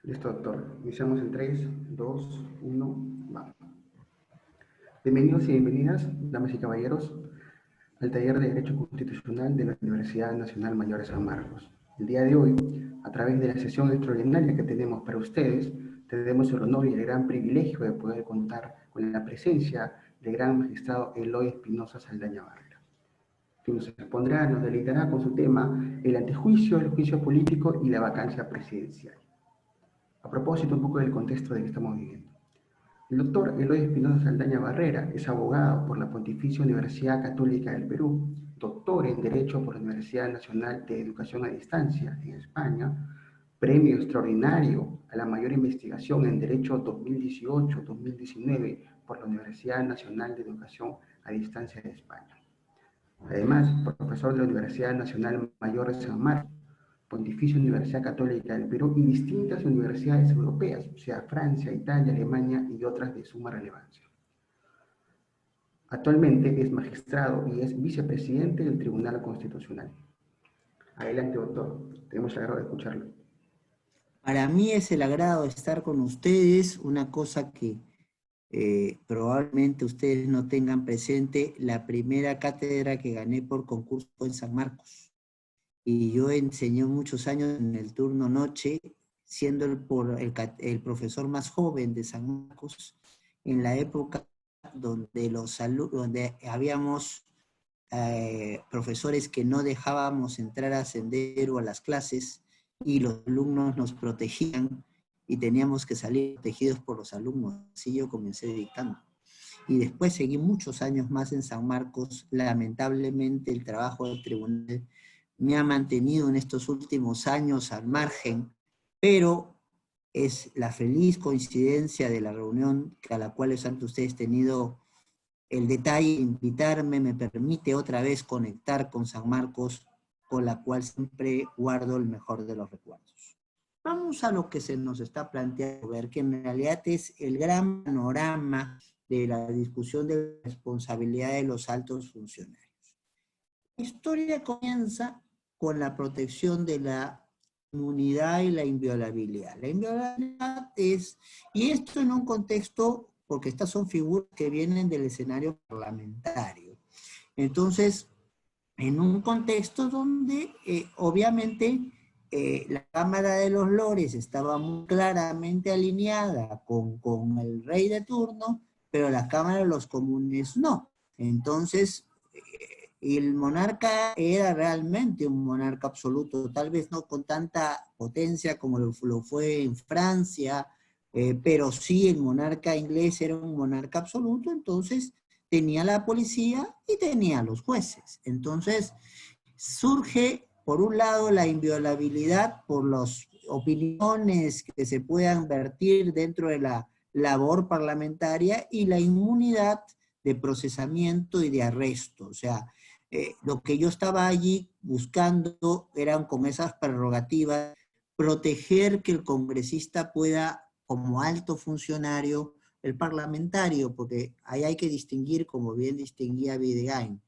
Listo, doctor. Iniciamos en 3, 2, 1, va. Bienvenidos y bienvenidas, damas y caballeros, al taller de Derecho Constitucional de la Universidad Nacional Mayor de San Marcos. El día de hoy, a través de la sesión extraordinaria que tenemos para ustedes, tenemos el honor y el gran privilegio de poder contar con la presencia del gran magistrado Eloy Espinosa Saldaña Barrera, que nos expondrá, nos deleitará con su tema el antejuicio, el juicio político y la vacancia presidencial. A propósito un poco del contexto de que estamos viviendo. El doctor Eloy Espinosa Saldaña Barrera es abogado por la Pontificia Universidad Católica del Perú, doctor en Derecho por la Universidad Nacional de Educación a Distancia en España, premio extraordinario a la mayor investigación en Derecho 2018-2019 por la Universidad Nacional de Educación a Distancia de España. Además, profesor de la Universidad Nacional Mayor de San Marcos, Pontificia Universidad Católica del Perú y distintas universidades europeas, o sea, Francia, Italia, Alemania y otras de suma relevancia. Actualmente es magistrado y es vicepresidente del Tribunal Constitucional. Adelante, doctor. Tenemos el agrado de escucharlo. Para mí es el agrado estar con ustedes, una cosa que probablemente ustedes no tengan presente, la primera cátedra que gané por concurso fue en San Marcos. Y yo enseñé muchos años en el turno noche, siendo el profesor más joven de San Marcos, en la época donde habíamos profesores que no dejábamos entrar a Sendero a las clases y los alumnos nos protegían y teníamos que salir protegidos por los alumnos. Así yo comencé dictando. Y después seguí muchos años más en San Marcos. Lamentablemente el trabajo del tribunal me ha mantenido en estos últimos años al margen, pero es la feliz coincidencia de la reunión a la cual han ustedes tenido el detalle de invitarme, me permite otra vez conectar con San Marcos, con la cual siempre guardo el mejor de los recuerdos. Vamos a lo que se nos está planteando, ver que en realidad es el gran panorama de la discusión de la responsabilidad de los altos funcionarios. La historia comienza con la protección de la inmunidad y la inviolabilidad. La inviolabilidad es, y esto en un contexto, porque estas son figuras que vienen del escenario parlamentario. Entonces, en un contexto donde obviamente la Cámara de los Lores estaba muy claramente alineada con el rey de turno, pero la Cámara de los Comunes no. Entonces, el monarca era realmente un monarca absoluto, tal vez no con tanta potencia como lo fue en Francia, pero sí el monarca inglés era un monarca absoluto, entonces tenía la policía y tenía los jueces. Entonces surge, por un lado, la inviolabilidad por las opiniones que se puedan vertir dentro de la labor parlamentaria y la inmunidad de procesamiento y de arresto. O sea, lo que yo estaba allí buscando eran con esas prerrogativas, proteger que el congresista pueda, como alto funcionario, el parlamentario, porque ahí hay que distinguir, como bien distinguía Videgain,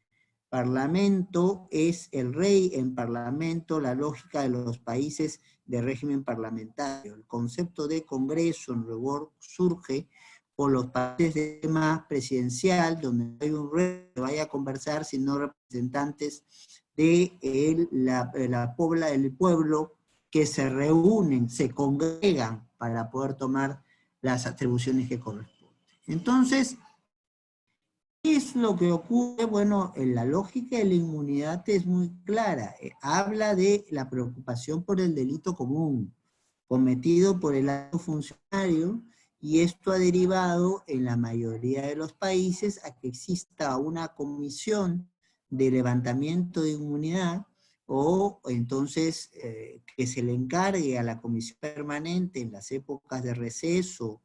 parlamento es el rey, en parlamento la lógica de los países de régimen parlamentario. El concepto de congreso en rigor surge por los países de tema presidencial, donde hay un rey que vaya a conversar, sino representantes de del pueblo que se reúnen, se congregan para poder tomar las atribuciones que corresponden. Entonces, ¿qué es lo que ocurre? Bueno, en la lógica de la inmunidad es muy clara. Habla de la preocupación por el delito común cometido por el alto funcionario, y esto ha derivado en la mayoría de los países a que exista una comisión de levantamiento de inmunidad, o entonces que se le encargue a la comisión permanente en las épocas de receso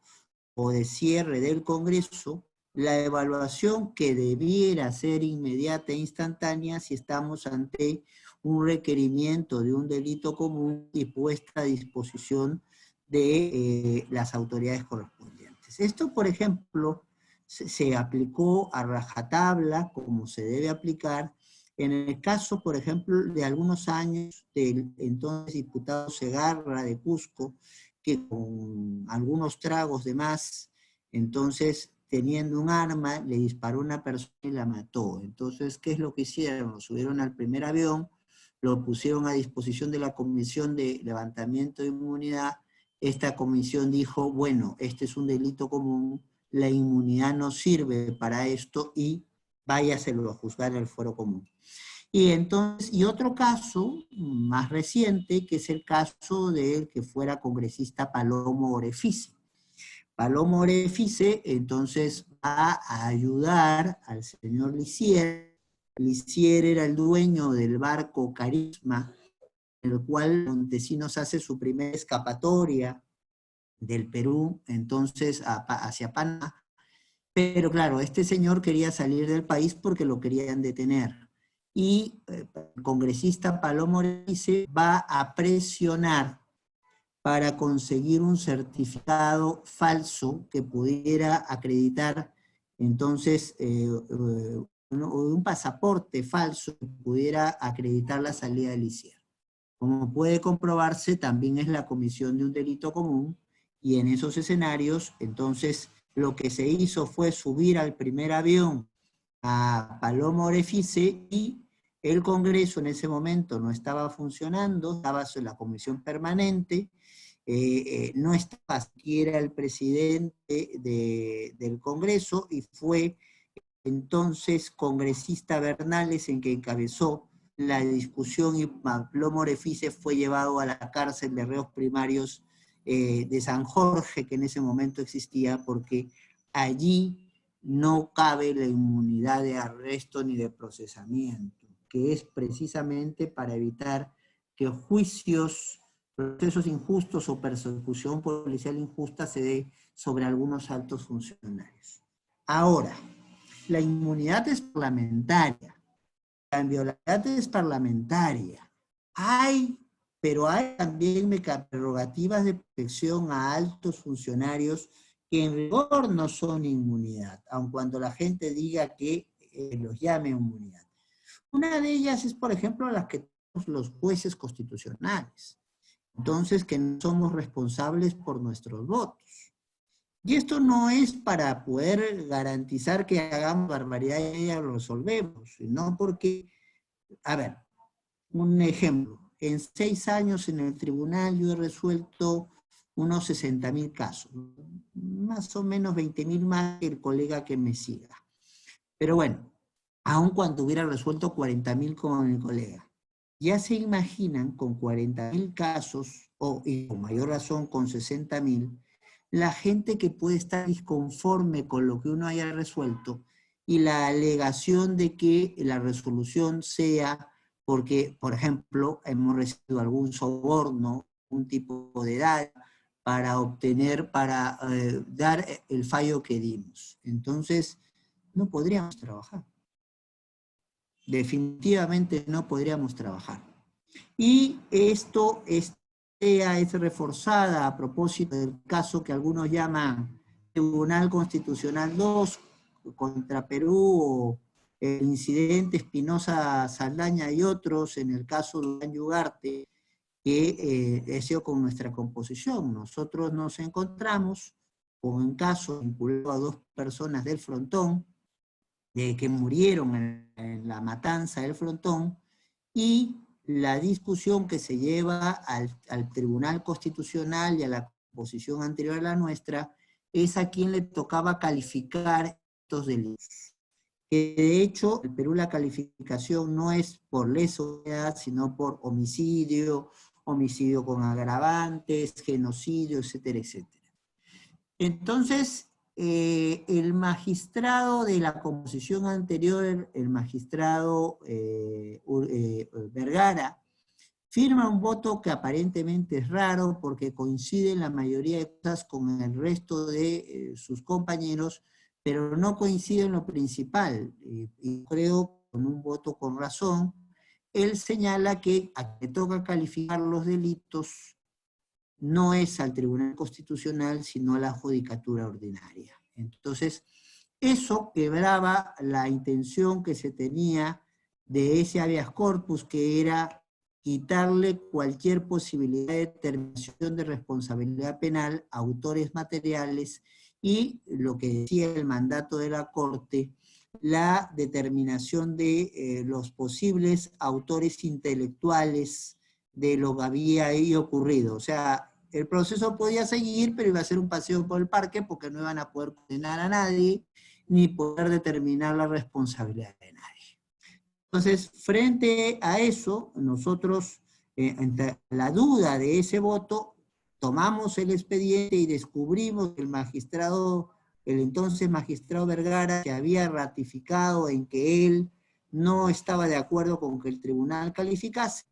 o de cierre del Congreso la evaluación que debiera ser inmediata e instantánea si estamos ante un requerimiento de un delito común y puesta a disposición de las autoridades correspondientes. Esto, por ejemplo, se aplicó a rajatabla, como se debe aplicar, en el caso, por ejemplo, de algunos años del entonces diputado Segarra de Cusco, que con algunos tragos de más, entonces teniendo un arma, le disparó a una persona y la mató. Entonces, ¿qué es lo que hicieron? Lo subieron al primer avión, lo pusieron a disposición de la Comisión de Levantamiento de Inmunidad. Esta comisión dijo, bueno, este es un delito común, la inmunidad no sirve para esto y váyaselo a juzgar en el fuero común. Y entonces, y otro caso más reciente, que es el caso del que fuera congresista Palomo Orefice. Palomo Orefice, entonces, va a ayudar al señor Lisier. Lisier era el dueño del barco Carisma, en el cual Montesinos hace su primera escapatoria del Perú, entonces, hacia Panamá. Pero claro, este señor quería salir del país porque lo querían detener. Y el congresista Palomo Orefice va a presionar para conseguir un certificado falso que pudiera acreditar, entonces, un pasaporte falso que pudiera acreditar la salida de Lisier. Como puede comprobarse, también es la comisión de un delito común, y en esos escenarios, entonces, lo que se hizo fue subir al primer avión a Palomo Orefice, y el Congreso en ese momento no estaba funcionando, estaba en la comisión permanente, no estaba siquiera el presidente del Congreso, y fue entonces congresista Bernales en que encabezó la discusión, y Palomo Orefice fue llevado a la cárcel de reos primarios de San Jorge, que en ese momento existía, porque allí no cabe la inmunidad de arresto ni de procesamiento, que es precisamente para evitar que juicios, procesos injustos o persecución policial injusta se dé sobre algunos altos funcionarios. Ahora, la inmunidad es parlamentaria, la inviolabilidad es parlamentaria. Pero hay también prerrogativas de protección a altos funcionarios que en rigor no son inmunidad, aun cuando la gente diga que los llame inmunidad. Una de ellas es, por ejemplo, las que tenemos los jueces constitucionales. Entonces, que no somos responsables por nuestros votos. Y esto no es para poder garantizar que hagamos barbaridad y ya lo resolvemos, sino porque, a ver, un ejemplo. En 6 años en el tribunal yo he resuelto unos 60.000 casos, más o menos 20.000 más que el colega que me siga. Pero bueno, aun cuando hubiera resuelto 40.000 como mi colega, ya se imaginan con 40.000 casos, y con mayor razón con 60.000, la gente que puede estar disconforme con lo que uno haya resuelto, y la alegación de que la resolución sea porque, por ejemplo, hemos recibido algún soborno, un tipo de edad, para obtener, para dar el fallo que dimos. Entonces, no podríamos trabajar. Definitivamente no podríamos trabajar. Y esto es reforzada a propósito del caso que algunos llaman Tribunal Constitucional 2 contra Perú, o el incidente Espinosa Saldaña y otros, en el caso de Durán y Ugarte, que ha sido con nuestra composición. Nosotros nos encontramos con un caso vinculado a 2 personas del Frontón, que murieron en la matanza del Frontón, y la discusión que se lleva al Tribunal Constitucional y a la composición anterior a la nuestra es a quien le tocaba calificar estos delitos. Que de hecho, en Perú la calificación no es por lesa humanidad, sino por homicidio, homicidio con agravantes, genocidio, etcétera, etcétera. Entonces, el magistrado de la composición anterior, el magistrado Vergara, firma un voto que aparentemente es raro porque coincide en la mayoría de cosas con el resto de sus compañeros, pero no coincide en lo principal, y creo con un voto con razón. Él señala que a quien toca calificar los delitos no es al Tribunal Constitucional, sino a la Judicatura Ordinaria. Entonces, eso quebraba la intención que se tenía de ese habeas corpus, que era quitarle cualquier posibilidad de determinación de responsabilidad penal a autores materiales y lo que decía el mandato de la Corte, la determinación de los posibles autores intelectuales de lo que había ahí ocurrido. O sea, el proceso podía seguir, pero iba a ser un paseo por el parque porque no iban a poder condenar a nadie ni poder determinar la responsabilidad de nadie. Entonces, frente a eso, nosotros, ante la duda de ese voto, tomamos el expediente y descubrimos que el entonces magistrado Vergara, que había ratificado en que él no estaba de acuerdo con que el tribunal calificase,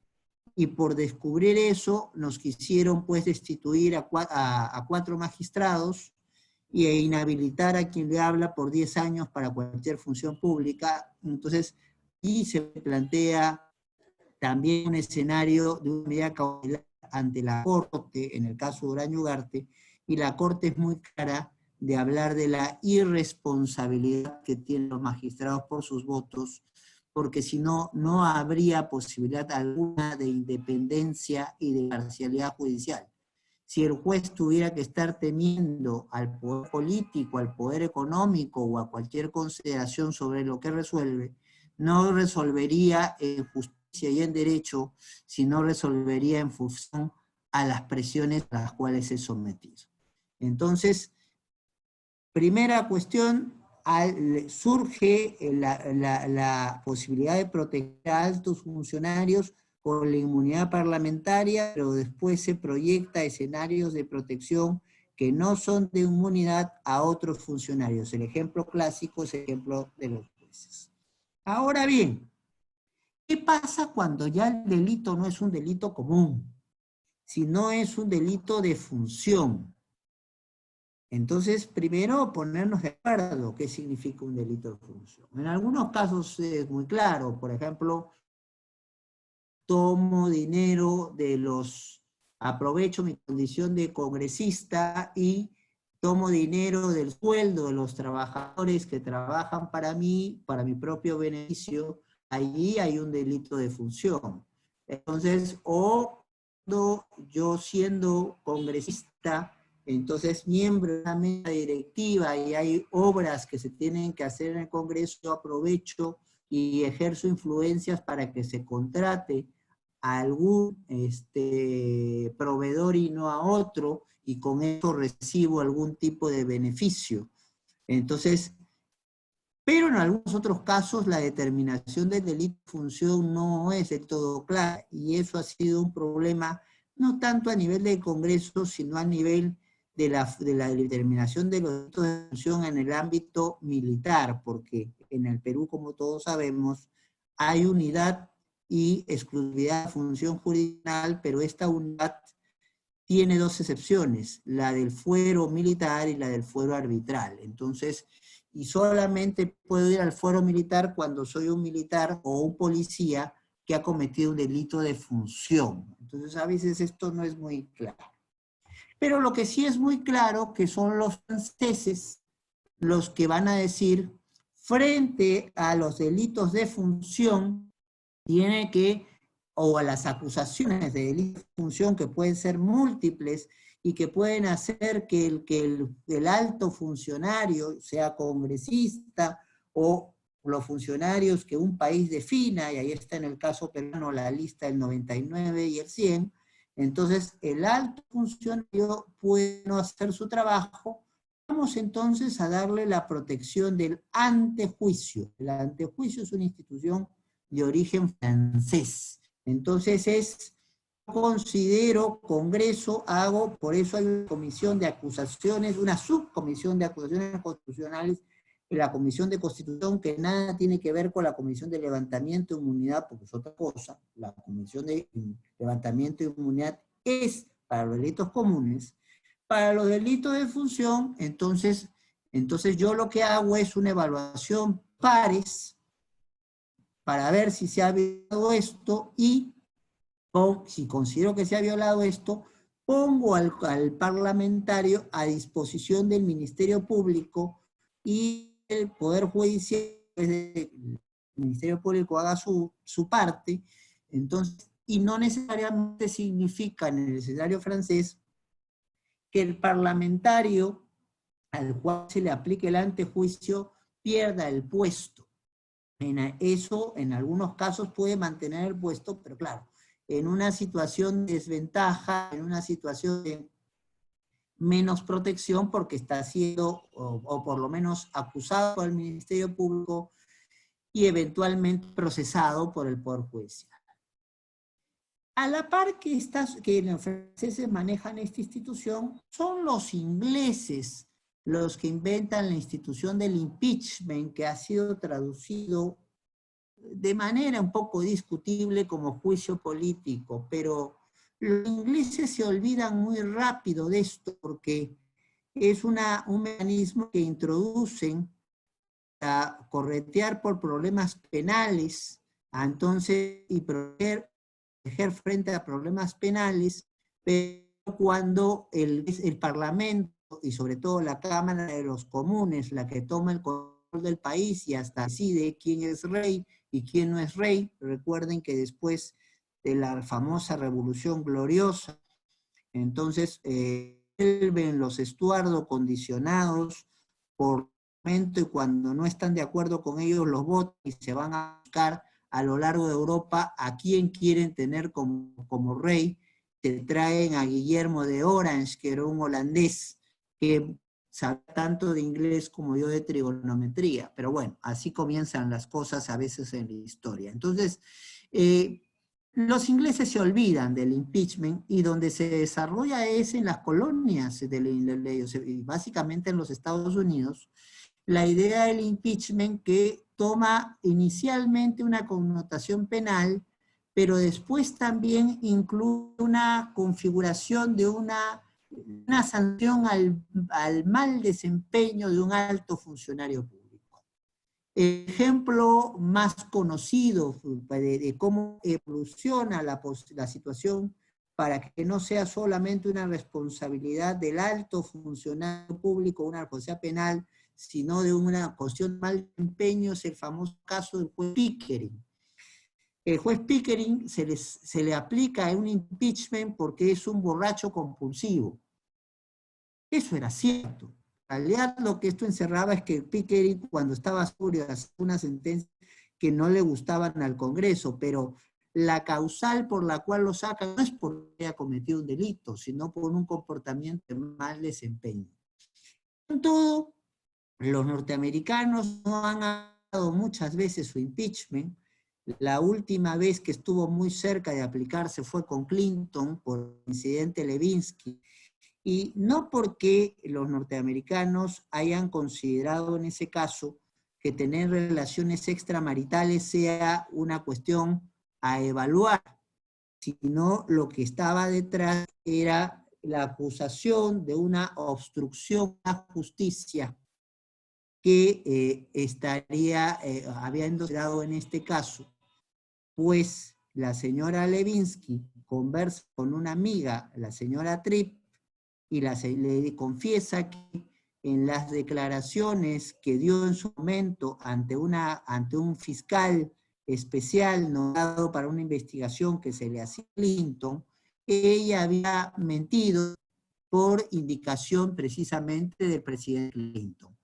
y por descubrir eso nos quisieron pues destituir a 4 magistrados e inhabilitar a quien le habla por 10 años para cualquier función pública. Entonces, y se plantea también un escenario de una medida cautelar ante la Corte, en el caso de Uraño Ugarte, y la Corte es muy clara de hablar de la irresponsabilidad que tienen los magistrados por sus votos, porque si no, no habría posibilidad alguna de independencia y de parcialidad judicial. Si el juez tuviera que estar temiendo al poder político, al poder económico o a cualquier consideración sobre lo que resuelve, no resolvería en justicia y en derecho, sino resolvería en función a las presiones a las cuales es sometido. Entonces, primera cuestión, surge la posibilidad de proteger a altos funcionarios con la inmunidad parlamentaria, pero después se proyecta escenarios de protección que no son de inmunidad a otros funcionarios. El ejemplo clásico es el ejemplo de los jueces. Ahora bien, ¿qué pasa cuando ya el delito no es un delito común, sino es un delito de función? Entonces, primero ponernos de acuerdo qué significa un delito de función. En algunos casos es muy claro, por ejemplo, tomo dinero aprovecho mi condición de congresista y tomo dinero del sueldo de los trabajadores que trabajan para mí, para mi propio beneficio, allí hay un delito de función. Entonces, o yo siendo congresista, entonces miembro de una mesa directiva y hay obras que se tienen que hacer en el Congreso, yo aprovecho y ejerzo influencias para que se contrate a algún proveedor y no a otro, y con eso recibo algún tipo de beneficio. Entonces, pero en algunos otros casos la determinación del delito de función no es del todo clara, y eso ha sido un problema no tanto a nivel del Congreso, sino a nivel de la determinación de los delitos de función en el ámbito militar, porque en el Perú, como todos sabemos, hay unidad y exclusividad de función jurisdiccional, pero esta unidad tiene 2 excepciones, la del fuero militar y la del fuero arbitral. Entonces, y solamente puedo ir al fuero militar cuando soy un militar o un policía que ha cometido un delito de función. Entonces, a veces esto no es muy claro. Pero lo que sí es muy claro que son los franceses los que van a decir, frente a los delitos de función, tiene que, o a las acusaciones de delito de función que pueden ser múltiples y que pueden hacer que el alto funcionario, sea congresista o los funcionarios que un país defina, y ahí está en el caso peruano la lista del 99 y el 100, entonces el alto funcionario puede no hacer su trabajo. Vamos entonces a darle la protección del antejuicio. El antejuicio es una institución de origen francés. Entonces considero Congreso, por eso hay una comisión de acusaciones, una subcomisión de acusaciones constitucionales, en la Comisión de Constitución, que nada tiene que ver con la Comisión de Levantamiento de Inmunidad, porque es otra cosa. La Comisión de Levantamiento de Inmunidad es para los delitos comunes. Para los delitos de función, entonces yo lo que hago es una evaluación pares para ver si se ha violado esto y si considero que se ha violado esto, pongo al parlamentario a disposición del Ministerio Público y el Poder Judicial, el Ministerio Público haga su parte. Entonces, y no necesariamente significa en el escenario francés que el parlamentario al cual se le aplique el antejuicio pierda el puesto. Eso en algunos casos puede mantener el puesto, pero claro, en una situación de desventaja, en una situación de menos protección porque está siendo, o por lo menos acusado por el Ministerio Público y eventualmente procesado por el Poder Judicial. A la par que los franceses manejan esta institución, son los ingleses los que inventan la institución del impeachment, que ha sido traducido de manera un poco discutible como juicio político, pero los ingleses se olvidan muy rápido de esto porque es un mecanismo que introducen a corretear por problemas penales, entonces, y proteger frente a problemas penales, pero cuando el Parlamento y sobre todo la Cámara de los Comunes, la que toma el control del país y hasta decide quién es rey y quién no es rey, recuerden que después de la famosa Revolución Gloriosa, entonces vuelven los estuardos condicionados por momento y cuando no están de acuerdo con ellos los votan y se van a buscar a lo largo de Europa a quién quieren tener como rey. Se traen a Guillermo de Orange, que era un holandés que sabe tanto de inglés como yo de trigonometría, pero bueno, así comienzan las cosas a veces en la historia. Entonces, los ingleses se olvidan del impeachment y donde se desarrolla es en las colonias básicamente en los Estados Unidos, la idea del impeachment que toma inicialmente una connotación penal, pero después también incluye una configuración de una sanción al mal desempeño de un alto funcionario público. El ejemplo más conocido de cómo evoluciona la situación para que no sea solamente una responsabilidad del alto funcionario público, una responsabilidad penal, sino de una cuestión de mal desempeño, es el famoso caso del juez Pickering. El juez Pickering se le aplica un impeachment porque es un borracho compulsivo. Eso era cierto. En realidad lo que esto encerraba es que Pickering, cuando estaba sobrio, hacía una sentencia que no le gustaban al Congreso, pero la causal por la cual lo sacan no es porque haya cometido un delito, sino por un comportamiento de mal desempeño. Con todo, los norteamericanos no han dado muchas veces su impeachment. La última vez que estuvo muy cerca de aplicarse fue con Clinton por el incidente Levinsky, y no porque los norteamericanos hayan considerado en ese caso que tener relaciones extramaritales sea una cuestión a evaluar, sino lo que estaba detrás era la acusación de una obstrucción a la justicia que estaría habiendo dado en este caso, pues la señora Levinsky conversa con una amiga, la señora Tripp, y le confiesa que en las declaraciones que dio en su momento ante un fiscal especial nombrado para una investigación que se le hacía a Clinton, ella había mentido por indicación precisamente del presidente Clinton.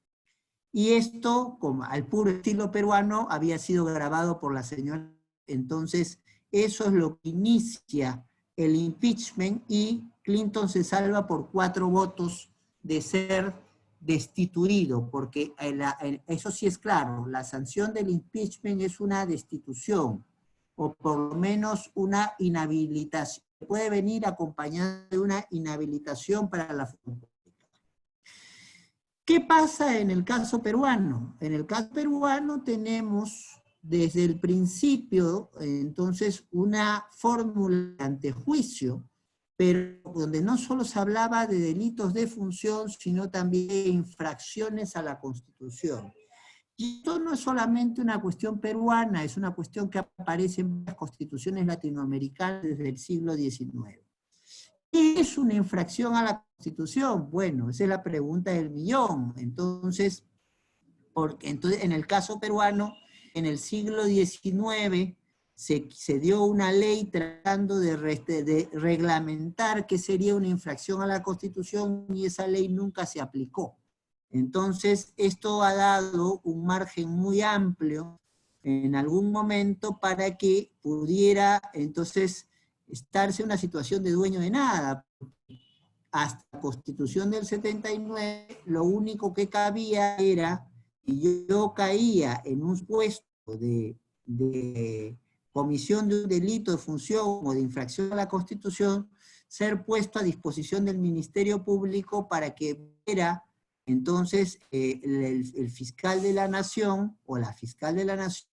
Y esto, como al puro estilo peruano, había sido grabado por la señora. Entonces, eso es lo que inicia el impeachment y Clinton se salva por 4 votos de ser destituido, porque eso sí es claro, la sanción del impeachment es una destitución, o por lo menos una inhabilitación. Puede venir acompañada de una inhabilitación para la función. ¿Qué pasa en el caso peruano? En el caso peruano tenemos desde el principio, entonces, una fórmula de antejuicio, pero donde no solo se hablaba de delitos de función, sino también de infracciones a la Constitución. Y esto no es solamente una cuestión peruana, es una cuestión que aparece en las constituciones latinoamericanas desde el siglo XIX. ¿Qué es una infracción a la Constitución? Bueno, esa es la pregunta del millón. Entonces, en el caso peruano, en el siglo XIX se dio una ley tratando de reglamentar qué sería una infracción a la Constitución y esa ley nunca se aplicó. Entonces, esto ha dado un margen muy amplio en algún momento para que pudiera entonces estarse en una situación de dueño de nada. Hasta la Constitución del 79, lo único que cabía era, y yo caía en un puesto de comisión de un delito de función o de infracción a la Constitución, ser puesto a disposición del Ministerio Público para que viera entonces el fiscal de la Nación o la fiscal de la Nación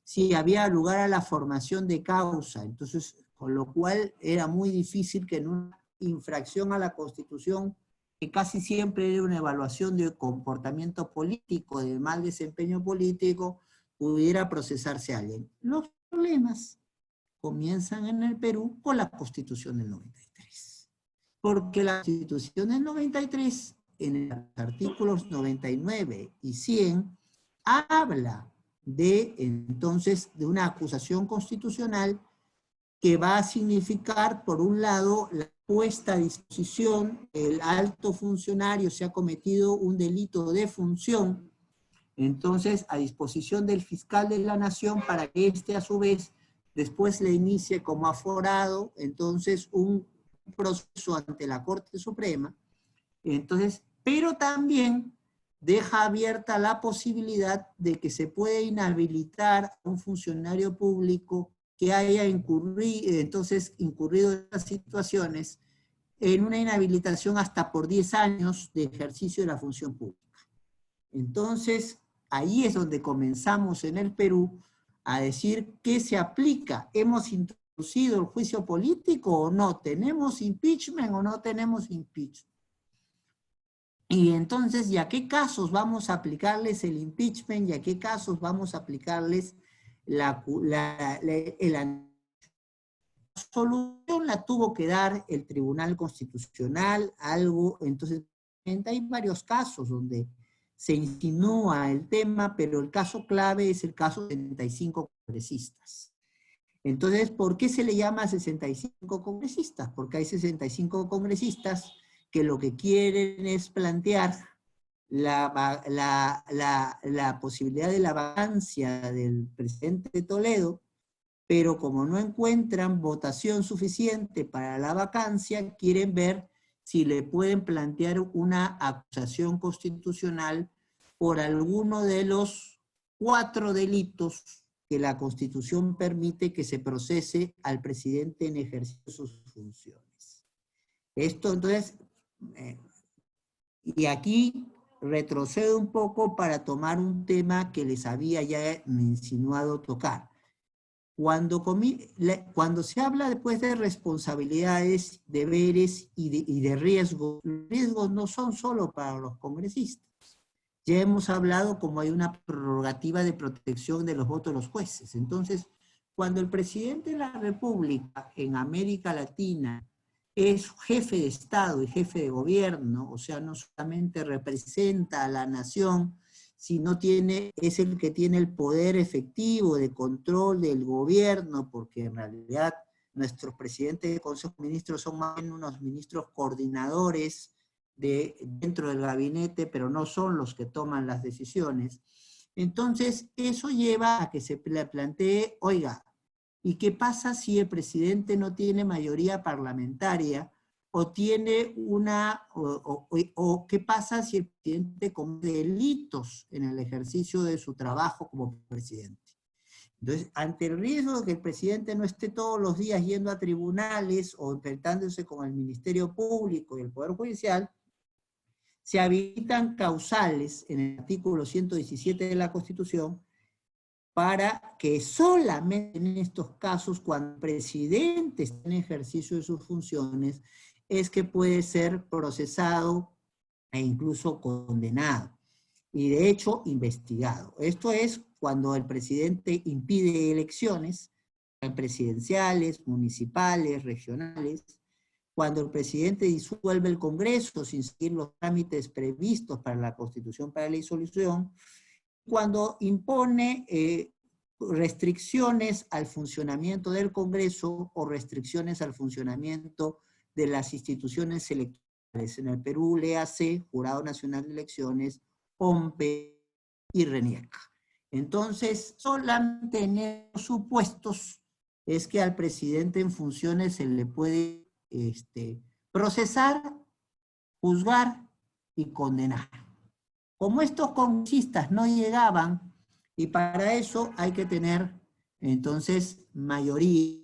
si había lugar a la formación de causa. Entonces, con lo cual era muy difícil que en una infracción a la Constitución, que casi siempre era una evaluación de comportamiento político, de mal desempeño político, pudiera procesarse a alguien. Los problemas comienzan en el Perú con la Constitución del 93. Porque la Constitución del 93, en los artículos 99 y 100, habla de, entonces, de una acusación constitucional que va a significar, por un lado, la puesta a disposición, el alto funcionario se ha cometido un delito de función, entonces a disposición del fiscal de la Nación para que éste a su vez después le inicie como aforado, entonces un proceso ante la Corte Suprema, entonces, pero también deja abierta la posibilidad de que se puede inhabilitar a un funcionario público que haya incurrido en estas situaciones en una inhabilitación hasta por 10 años de ejercicio de la función pública. Entonces, ahí es donde comenzamos en el Perú a decir qué se aplica. ¿Hemos introducido el juicio político o no? ¿Tenemos impeachment o no tenemos impeachment? Y entonces, ¿y a qué casos vamos a aplicarles el impeachment? ¿Y a qué casos vamos a aplicarles la solución la tuvo que dar el Tribunal Constitucional, algo, entonces hay varios casos donde se insinúa el tema, pero el caso clave es el caso de 65 congresistas. Entonces, ¿por qué se le llama 65 congresistas? Porque hay 65 congresistas que lo que quieren es plantear la posibilidad de la vacancia del presidente Toledo, pero como no encuentran votación suficiente para la vacancia, quieren ver si le pueden plantear una acusación constitucional por alguno de los 4 delitos que la Constitución permite que se procese al presidente en ejercicio de sus funciones. Esto entonces, y aquí retrocedo un poco para tomar un tema que les había ya insinuado tocar. Cuando se habla después de responsabilidades, deberes y de riesgos, los riesgos no son solo para los congresistas. Ya hemos hablado como hay una prerrogativa de protección de los votos de los jueces. Entonces, cuando el presidente de la República en América Latina es jefe de Estado y jefe de gobierno, o sea, no solamente representa a la nación, sino es el que tiene el poder efectivo de control del gobierno, porque en realidad nuestros presidentes de Consejo de Ministros son más bien unos ministros coordinadores dentro del gabinete, pero no son los que toman las decisiones. Entonces, eso lleva a que se plantee, oiga, ¿y qué pasa si el presidente no tiene mayoría parlamentaria o tiene o qué pasa si el presidente comete delitos en el ejercicio de su trabajo como presidente? Entonces, ante el riesgo de que el presidente no esté todos los días yendo a tribunales o enfrentándose con el Ministerio Público y el Poder Judicial, se habilitan causales en el artículo 117 de la Constitución para que solamente en estos casos, cuando el presidente está en ejercicio de sus funciones, es que puede ser procesado e incluso condenado. Y de hecho, investigado. Esto es cuando el presidente impide elecciones presidenciales, municipales, regionales, cuando el presidente disuelve el Congreso sin seguir los trámites previstos para la Constitución para la disolución, cuando impone restricciones al funcionamiento del Congreso o restricciones al funcionamiento de las instituciones electorales. En el Perú, léase Jurado Nacional de Elecciones, OMPE y RENIEC. Entonces, solamente en esos supuestos es que al presidente en funciones se le puede procesar, juzgar y condenar. Como estos congresistas no llegaban, y para eso hay que tener, entonces, mayoría.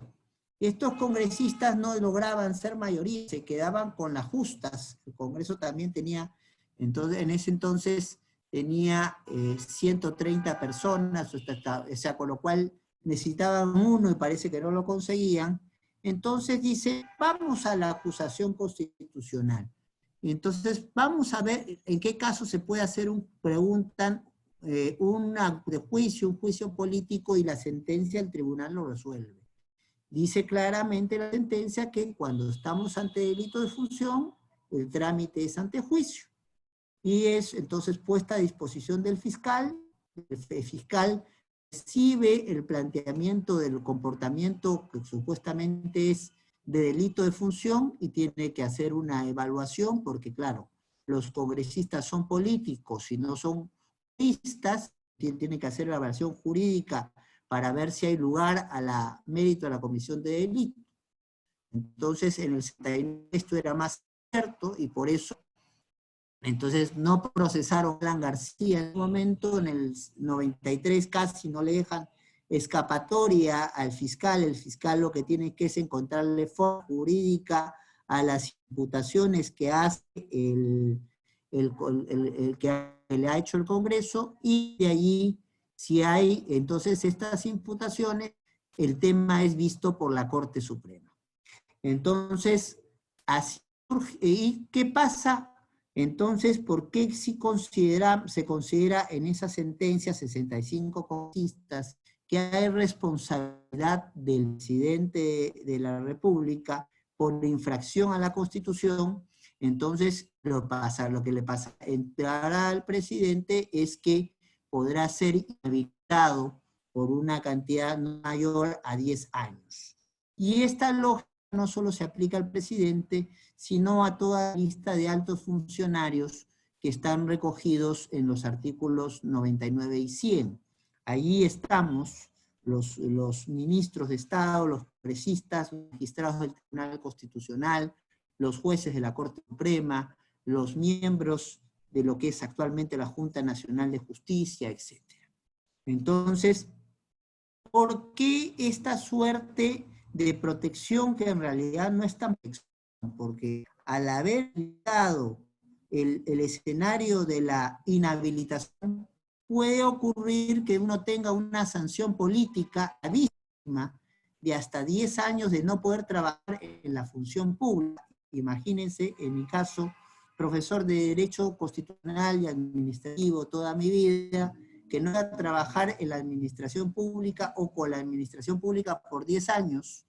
Estos congresistas no lograban ser mayoría, se quedaban con las justas. El Congreso también tenía, entonces, en ese entonces, tenía 130 personas, o sea, con lo cual necesitaban uno y parece que no lo conseguían. Entonces dice, vamos a la acusación constitucional. Entonces, vamos a ver en qué caso se puede hacer preguntan, un juicio político y la sentencia el tribunal lo resuelve. Dice claramente la sentencia que cuando estamos ante delito de función, el trámite es ante juicio. Y es entonces puesta a disposición del fiscal. El fiscal recibe el planteamiento del comportamiento que supuestamente es de delito de función y tiene que hacer una evaluación porque, claro, los congresistas son políticos y no son juristas, tiene que hacer la evaluación jurídica para ver si hay lugar a la mérito a la comisión de delito. Entonces, en el 79 esto era más cierto y por eso entonces no procesaron a Alan García en el momento, en el 93 casi no le dejan escapatoria al fiscal. El fiscal lo que tiene que es encontrarle forma jurídica a las imputaciones que hace el que le ha hecho el Congreso, y de allí, si hay entonces estas imputaciones, el tema es visto por la Corte Suprema. Entonces, así surge. ¿Y qué pasa? Entonces, ¿por qué se considera en esa sentencia 65 congresistas que hay responsabilidad del presidente de la República por infracción a la Constitución? Entonces, lo que le entrará al presidente es que podrá ser inhabilitado por una cantidad mayor a 10 años. Y esta lógica no solo se aplica al presidente, sino a toda la lista de altos funcionarios que están recogidos en los artículos 99 y 100. Allí estamos los ministros de Estado, los congresistas, los magistrados del Tribunal Constitucional, los jueces de la Corte Suprema, los miembros de lo que es actualmente la Junta Nacional de Justicia, etc. Entonces, ¿por qué esta suerte de protección que en realidad no es tan protección? Porque al haber dado el escenario de la inhabilitación, puede ocurrir que uno tenga una sanción política gravísima de hasta 10 años de no poder trabajar en la función pública. Imagínense, en mi caso, profesor de Derecho Constitucional y Administrativo toda mi vida, que no iba a trabajar en la administración pública o con la administración pública por 10 años,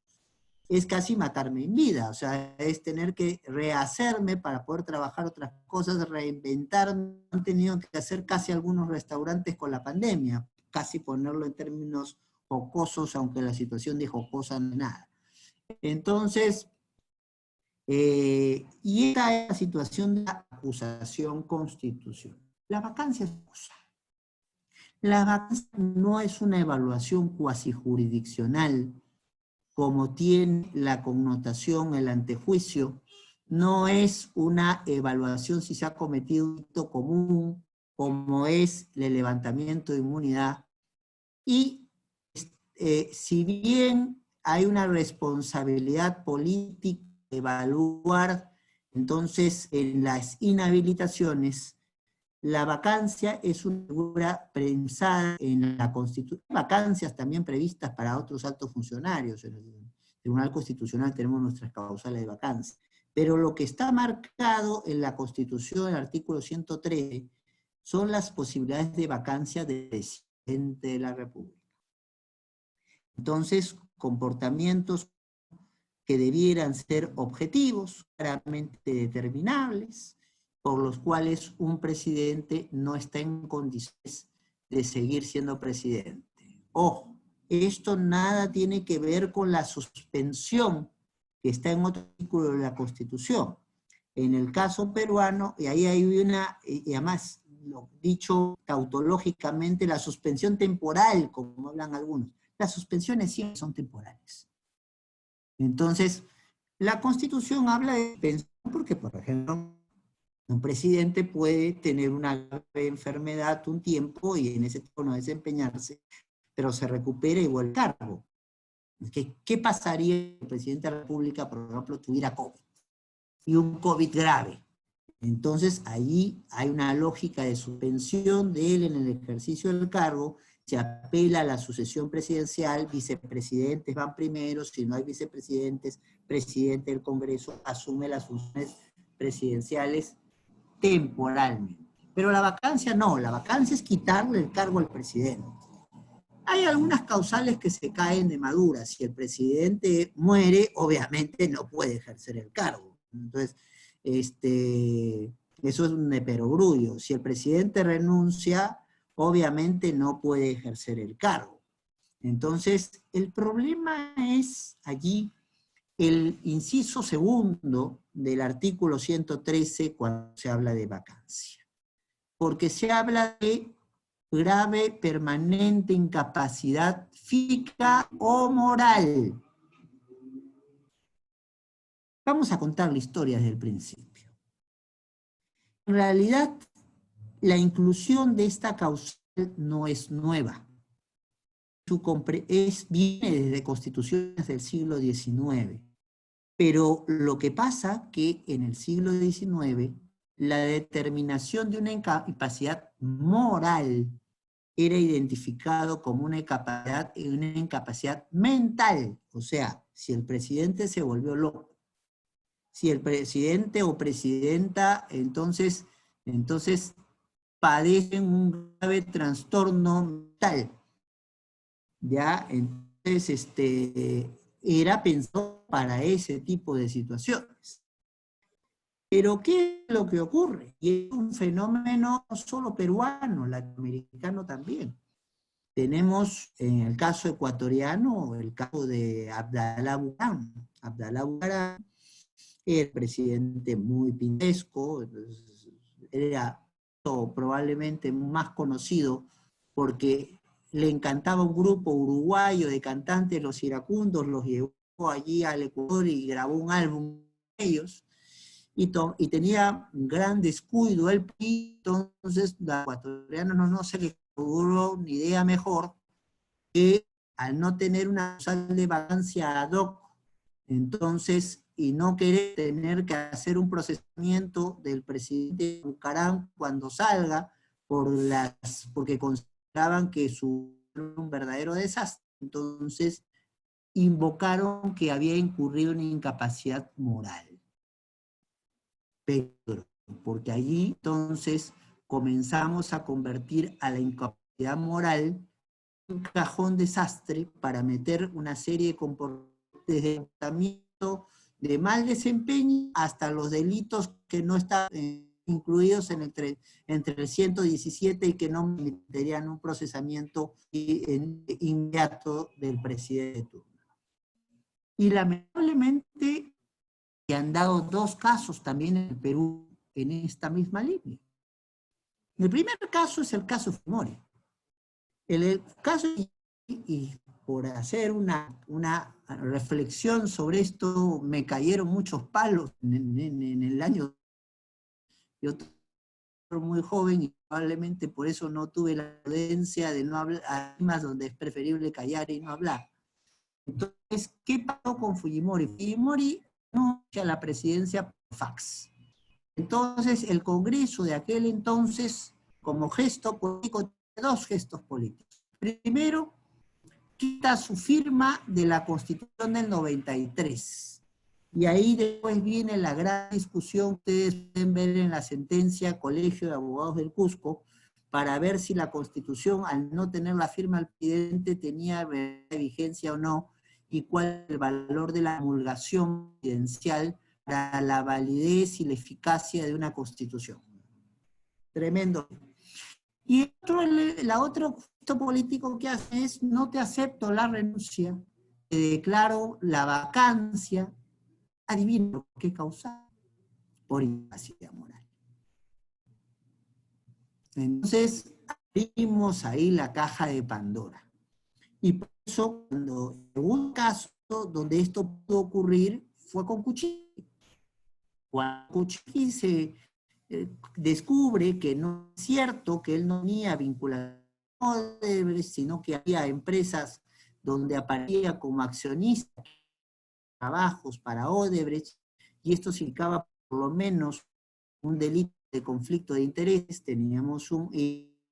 es casi matarme en vida. O sea, es tener que rehacerme para poder trabajar otras cosas, reinventarme. Han tenido que hacer casi algunos restaurantes con la pandemia, casi ponerlo en términos jocosos, aunque la situación de jocosa no es nada. Entonces, y esta es la situación de la acusación constitucional. La vacancia es cosa. La vacancia no es una evaluación cuasi jurisdiccional, como tiene la connotación el antejuicio, no es una evaluación si se ha cometido un delito común, como es el levantamiento de inmunidad. Y si bien hay una responsabilidad política de evaluar, entonces en las inhabilitaciones, la vacancia es una figura pensada en la Constitución. Vacancias también previstas para otros altos funcionarios. En el Tribunal Constitucional tenemos nuestras causales de vacancia. Pero lo que está marcado en la Constitución, el artículo 113, son las posibilidades de vacancia del presidente de la República. Entonces, comportamientos que debieran ser objetivos, claramente determinables, por los cuales un presidente no está en condiciones de seguir siendo presidente. Ojo, esto nada tiene que ver con la suspensión que está en otro artículo de la Constitución. En el caso peruano, y ahí hay una, y además, lo dicho tautológicamente, la suspensión temporal, como hablan algunos. Las suspensiones siempre son temporales. Entonces, la Constitución habla de suspensión porque, por ejemplo, un presidente puede tener una grave enfermedad un tiempo y en ese tiempo no desempeñarse, pero se recupera y vuelve al cargo. ¿Qué pasaría si el presidente de la República, por ejemplo, tuviera COVID? Y un COVID grave. Entonces, ahí hay una lógica de suspensión de él en el ejercicio del cargo, se apela a la sucesión presidencial, vicepresidentes van primero, si no hay vicepresidentes, presidente del Congreso asume las funciones presidenciales temporalmente. Pero la vacancia no, la vacancia es quitarle el cargo al presidente. Hay algunas causales que se caen de madura. Si el presidente muere, obviamente no puede ejercer el cargo. Entonces, eso es un perogrullo. Si el presidente renuncia, obviamente no puede ejercer el cargo. Entonces, el problema es allí el inciso segundo del artículo 113 cuando se habla de vacancia. Porque se habla de grave, permanente incapacidad física o moral. Vamos a contar la historia desde el principio. En realidad, la inclusión de esta causal no es nueva. Viene desde constituciones del siglo XIX. Pero lo que pasa que en el siglo XIX, la determinación de una incapacidad moral era identificado como una incapacidad mental. O sea, si el presidente se volvió loco, si el presidente o presidenta entonces padecen un grave trastorno mental, ¿ya? Entonces, era pensado para ese tipo de situaciones. Pero ¿qué es lo que ocurre? Y es un fenómeno no solo peruano, latinoamericano también. Tenemos en el caso ecuatoriano el caso de Abdalá Bucaram. Abdalá Bucaram era presidente muy pintoresco, era probablemente más conocido porque le encantaba un grupo uruguayo de cantantes, los iracundos, los llevó allí al Ecuador y grabó un álbum con ellos. Y tenía un gran descuido el país, entonces los ecuatorianos no se les ocurrió ni idea mejor que al no tener una causal de vacancia ad hoc, entonces, y no querer tener que hacer un procesamiento del presidente Bucaram cuando salga, porque consideraban que era un verdadero desastre, entonces invocaron que había incurrido en incapacidad moral. Pero, porque allí entonces comenzamos a convertir a la incapacidad moral en un cajón desastre para meter una serie de comportamientos desde comportamiento de mal desempeño hasta los delitos que no están incluidos entre el 117 y que no meterían un procesamiento inmediato del presidente de turno. Y lamentablemente se han dado dos casos también en el Perú en esta misma línea. El primer caso es el caso Fujimori. El caso, y por hacer una reflexión sobre esto, me cayeron muchos palos en el año. Yo era muy joven y probablemente por eso no tuve la prudencia de no hablar, además donde es preferible callar y no hablar. Entonces, ¿qué pasó con Fujimori? Fujimori renuncia a la presidencia por fax. Entonces, el Congreso de aquel entonces, como gesto político, tiene dos gestos políticos. Primero, quita su firma de la Constitución del 93. Y ahí después viene la gran discusión que ustedes pueden ver en la sentencia Colegio de Abogados del Cusco, para ver si la Constitución, al no tener la firma del presidente, tenía vigencia o no, y cuál es el valor de la promulgación presidencial para la validez y la eficacia de una Constitución. Tremendo. Y la otra Esto político que hace es, no te acepto la renuncia, te declaro la vacancia, adivina por qué causar, por incapacidad moral. Entonces, abrimos ahí la caja de Pandora. Y por eso, cuando en un caso donde esto pudo ocurrir, fue con Kuczynski. Cuando Kuczynski se descubre que no es cierto que él no tenía vinculación con Odebrecht, sino que había empresas donde aparecía como accionista trabajos para Odebrecht, y esto significaba por lo menos un delito de conflicto de interés, teníamos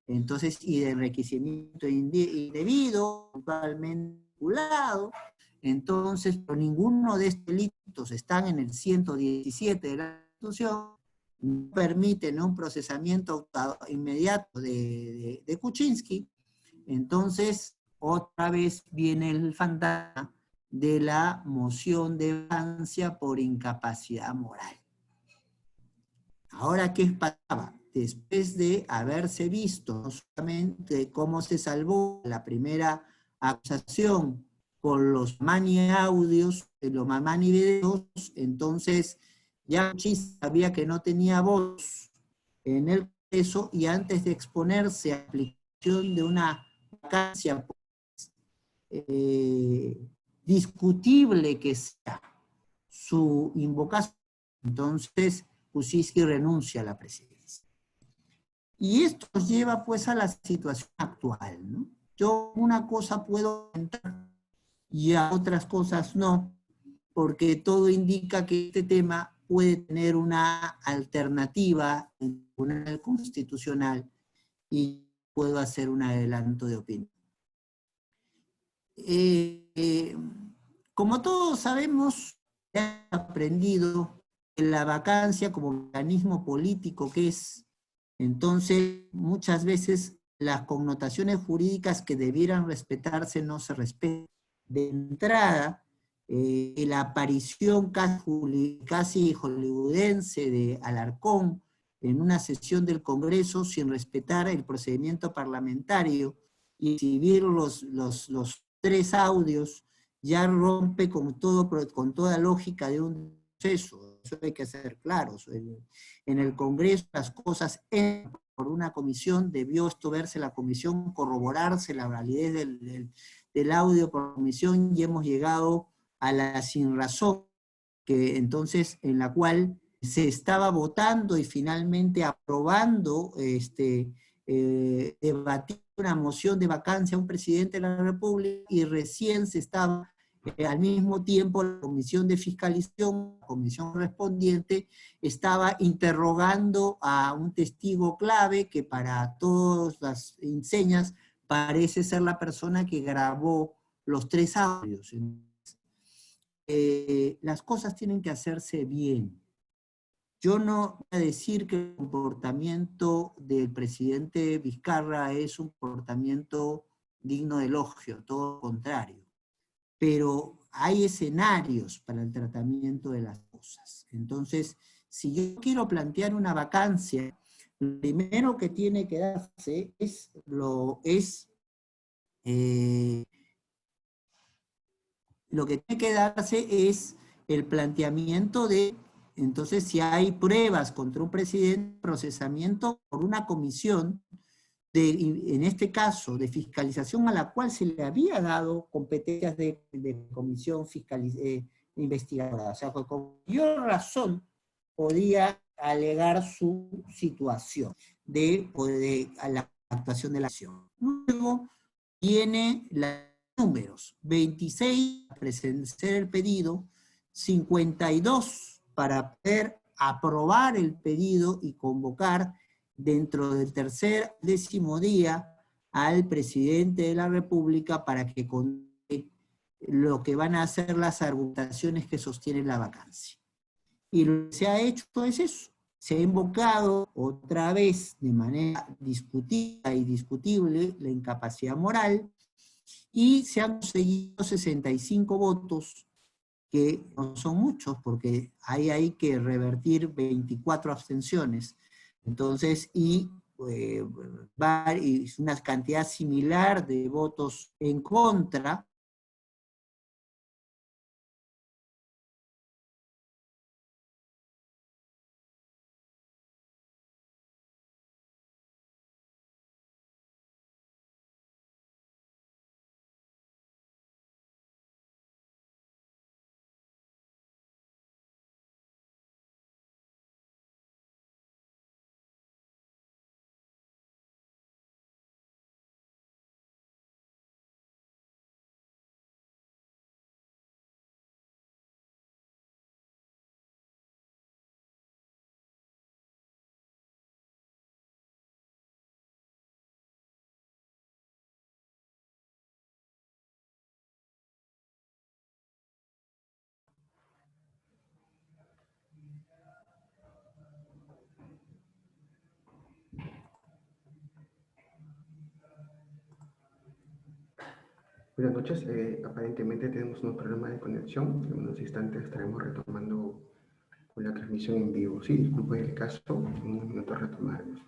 entonces, y de enriquecimiento indebido, totalmente vinculado. Entonces, pero ninguno de estos delitos están en el 117 de la Constitución, no permiten un procesamiento inmediato de Kuczynski. Entonces, otra vez viene el fantasma de la moción de vacancia por incapacidad moral. Ahora, ¿qué pasaba? Después de haberse visto no solamente cómo se salvó la primera acusación con los mani audios, los mani videos, entonces ya sabía que no tenía voz en el proceso, y antes de exponerse a la aplicación de una vacancia discutible que sea su invocación, entonces Kuczynski renuncia a la presidencia. Y esto nos lleva pues a la situación actual, ¿no? Yo una cosa puedo comentar y a otras cosas no, porque todo indica que este tema puede tener una alternativa en el Tribunal Constitucional, y puedo hacer un adelanto de opinión. Como todos sabemos, he aprendido que la vacancia como mecanismo político que es, entonces muchas veces las connotaciones jurídicas que debieran respetarse no se respetan. De entrada, la aparición casi hollywoodense de Alarcón en una sesión del Congreso sin respetar el procedimiento parlamentario y exhibir los 3 audios, ya rompe con toda lógica de un proceso. Eso hay que ser claros. En el Congreso las cosas entran por una comisión, debió esto verse la comisión, corroborarse la validez del audio por la comisión, y hemos llegado a la sinrazón, que entonces en la cual se estaba votando y finalmente aprobando debatir una moción de vacancia a un presidente de la República, y recién se estaba, al mismo tiempo, la comisión de fiscalización, la comisión correspondiente, estaba interrogando a un testigo clave que para todas las enseñas parece ser la persona que grabó los 3 audios. Las cosas tienen que hacerse bien. Yo no voy a decir que el comportamiento del presidente Vizcarra es un comportamiento digno de elogio, todo lo contrario. Pero hay escenarios para el tratamiento de las cosas. Entonces, si yo quiero plantear una vacancia, lo primero que tiene que darse lo que tiene que darse es el planteamiento de, entonces, si hay pruebas contra un presidente, procesamiento por una comisión, en este caso, de fiscalización, a la cual se le había dado competencias de comisión investigadora. O sea, con mayor razón podía alegar su situación de la actuación de la acción. Luego viene los números: 26 para presentar el pedido, 52 para poder aprobar el pedido y convocar dentro del 10º día al presidente de la República para que conte lo que van a ser las argumentaciones que sostienen la vacancia. Y lo que se ha hecho es eso. Se ha invocado otra vez de manera discutida y discutible la incapacidad moral, y se han conseguido 65 votos, que no son muchos porque hay que revertir 24 abstenciones. Entonces, y una cantidad similar de votos en contra. Buenas noches, aparentemente tenemos un problema de conexión. En unos instantes estaremos retomando con la transmisión en vivo. Sí, disculpe el caso, en unos minutos retomaremos.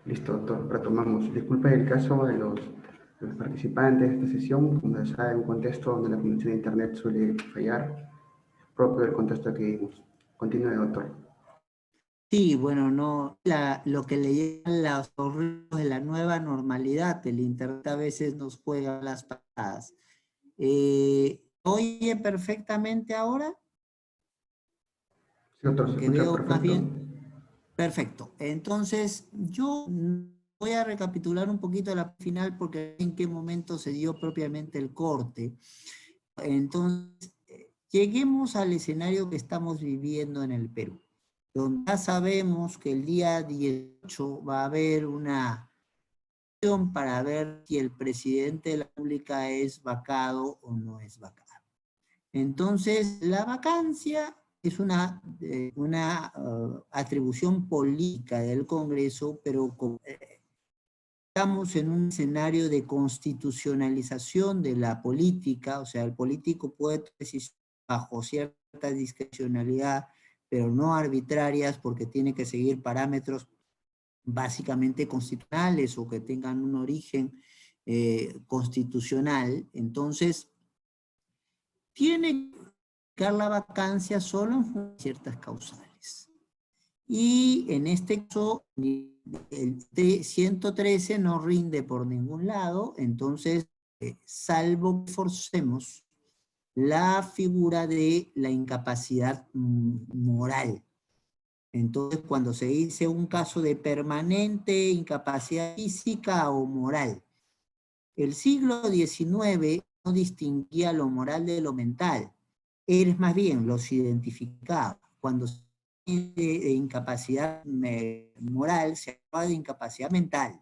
Listo, doctor, retomamos. Disculpe el caso de los participantes de esta sesión. Como ya sabe, un contexto donde la conexión de Internet suele fallar, propio del contexto que vimos. Continúe, doctor. Sí, bueno, no, lo que le llaman los horrores de la nueva normalidad, el Internet a veces nos juega las patadas. ¿Oye perfectamente ahora? Sí, doctor, se Porque escucha veo más perfecto. bien. Perfecto. Entonces, yo voy a recapitular un poquito la final porque en qué momento se dio propiamente el corte. Entonces, lleguemos al escenario que estamos viviendo en el Perú, donde ya sabemos que el día 18 va a haber una elección para ver si el presidente de la República es vacado o no es vacado. Entonces, la vacancia es una atribución política del Congreso, pero estamos en un escenario de constitucionalización de la política, o sea, el político puede decidir bajo cierta discrecionalidad, pero no arbitrarias, porque tiene que seguir parámetros básicamente constitucionales o que tengan un origen constitucional. Entonces, tiene que dar la vacancia solo en ciertas causales. Y en este caso, el 113 no rinde por ningún lado, entonces, salvo que forcemos la figura de la incapacidad moral. Entonces, cuando se dice un caso de permanente incapacidad física o moral, el siglo XIX no distinguía lo moral de lo mental, es más bien los identificaba. Cuando se habla de incapacidad moral, se habla de incapacidad mental.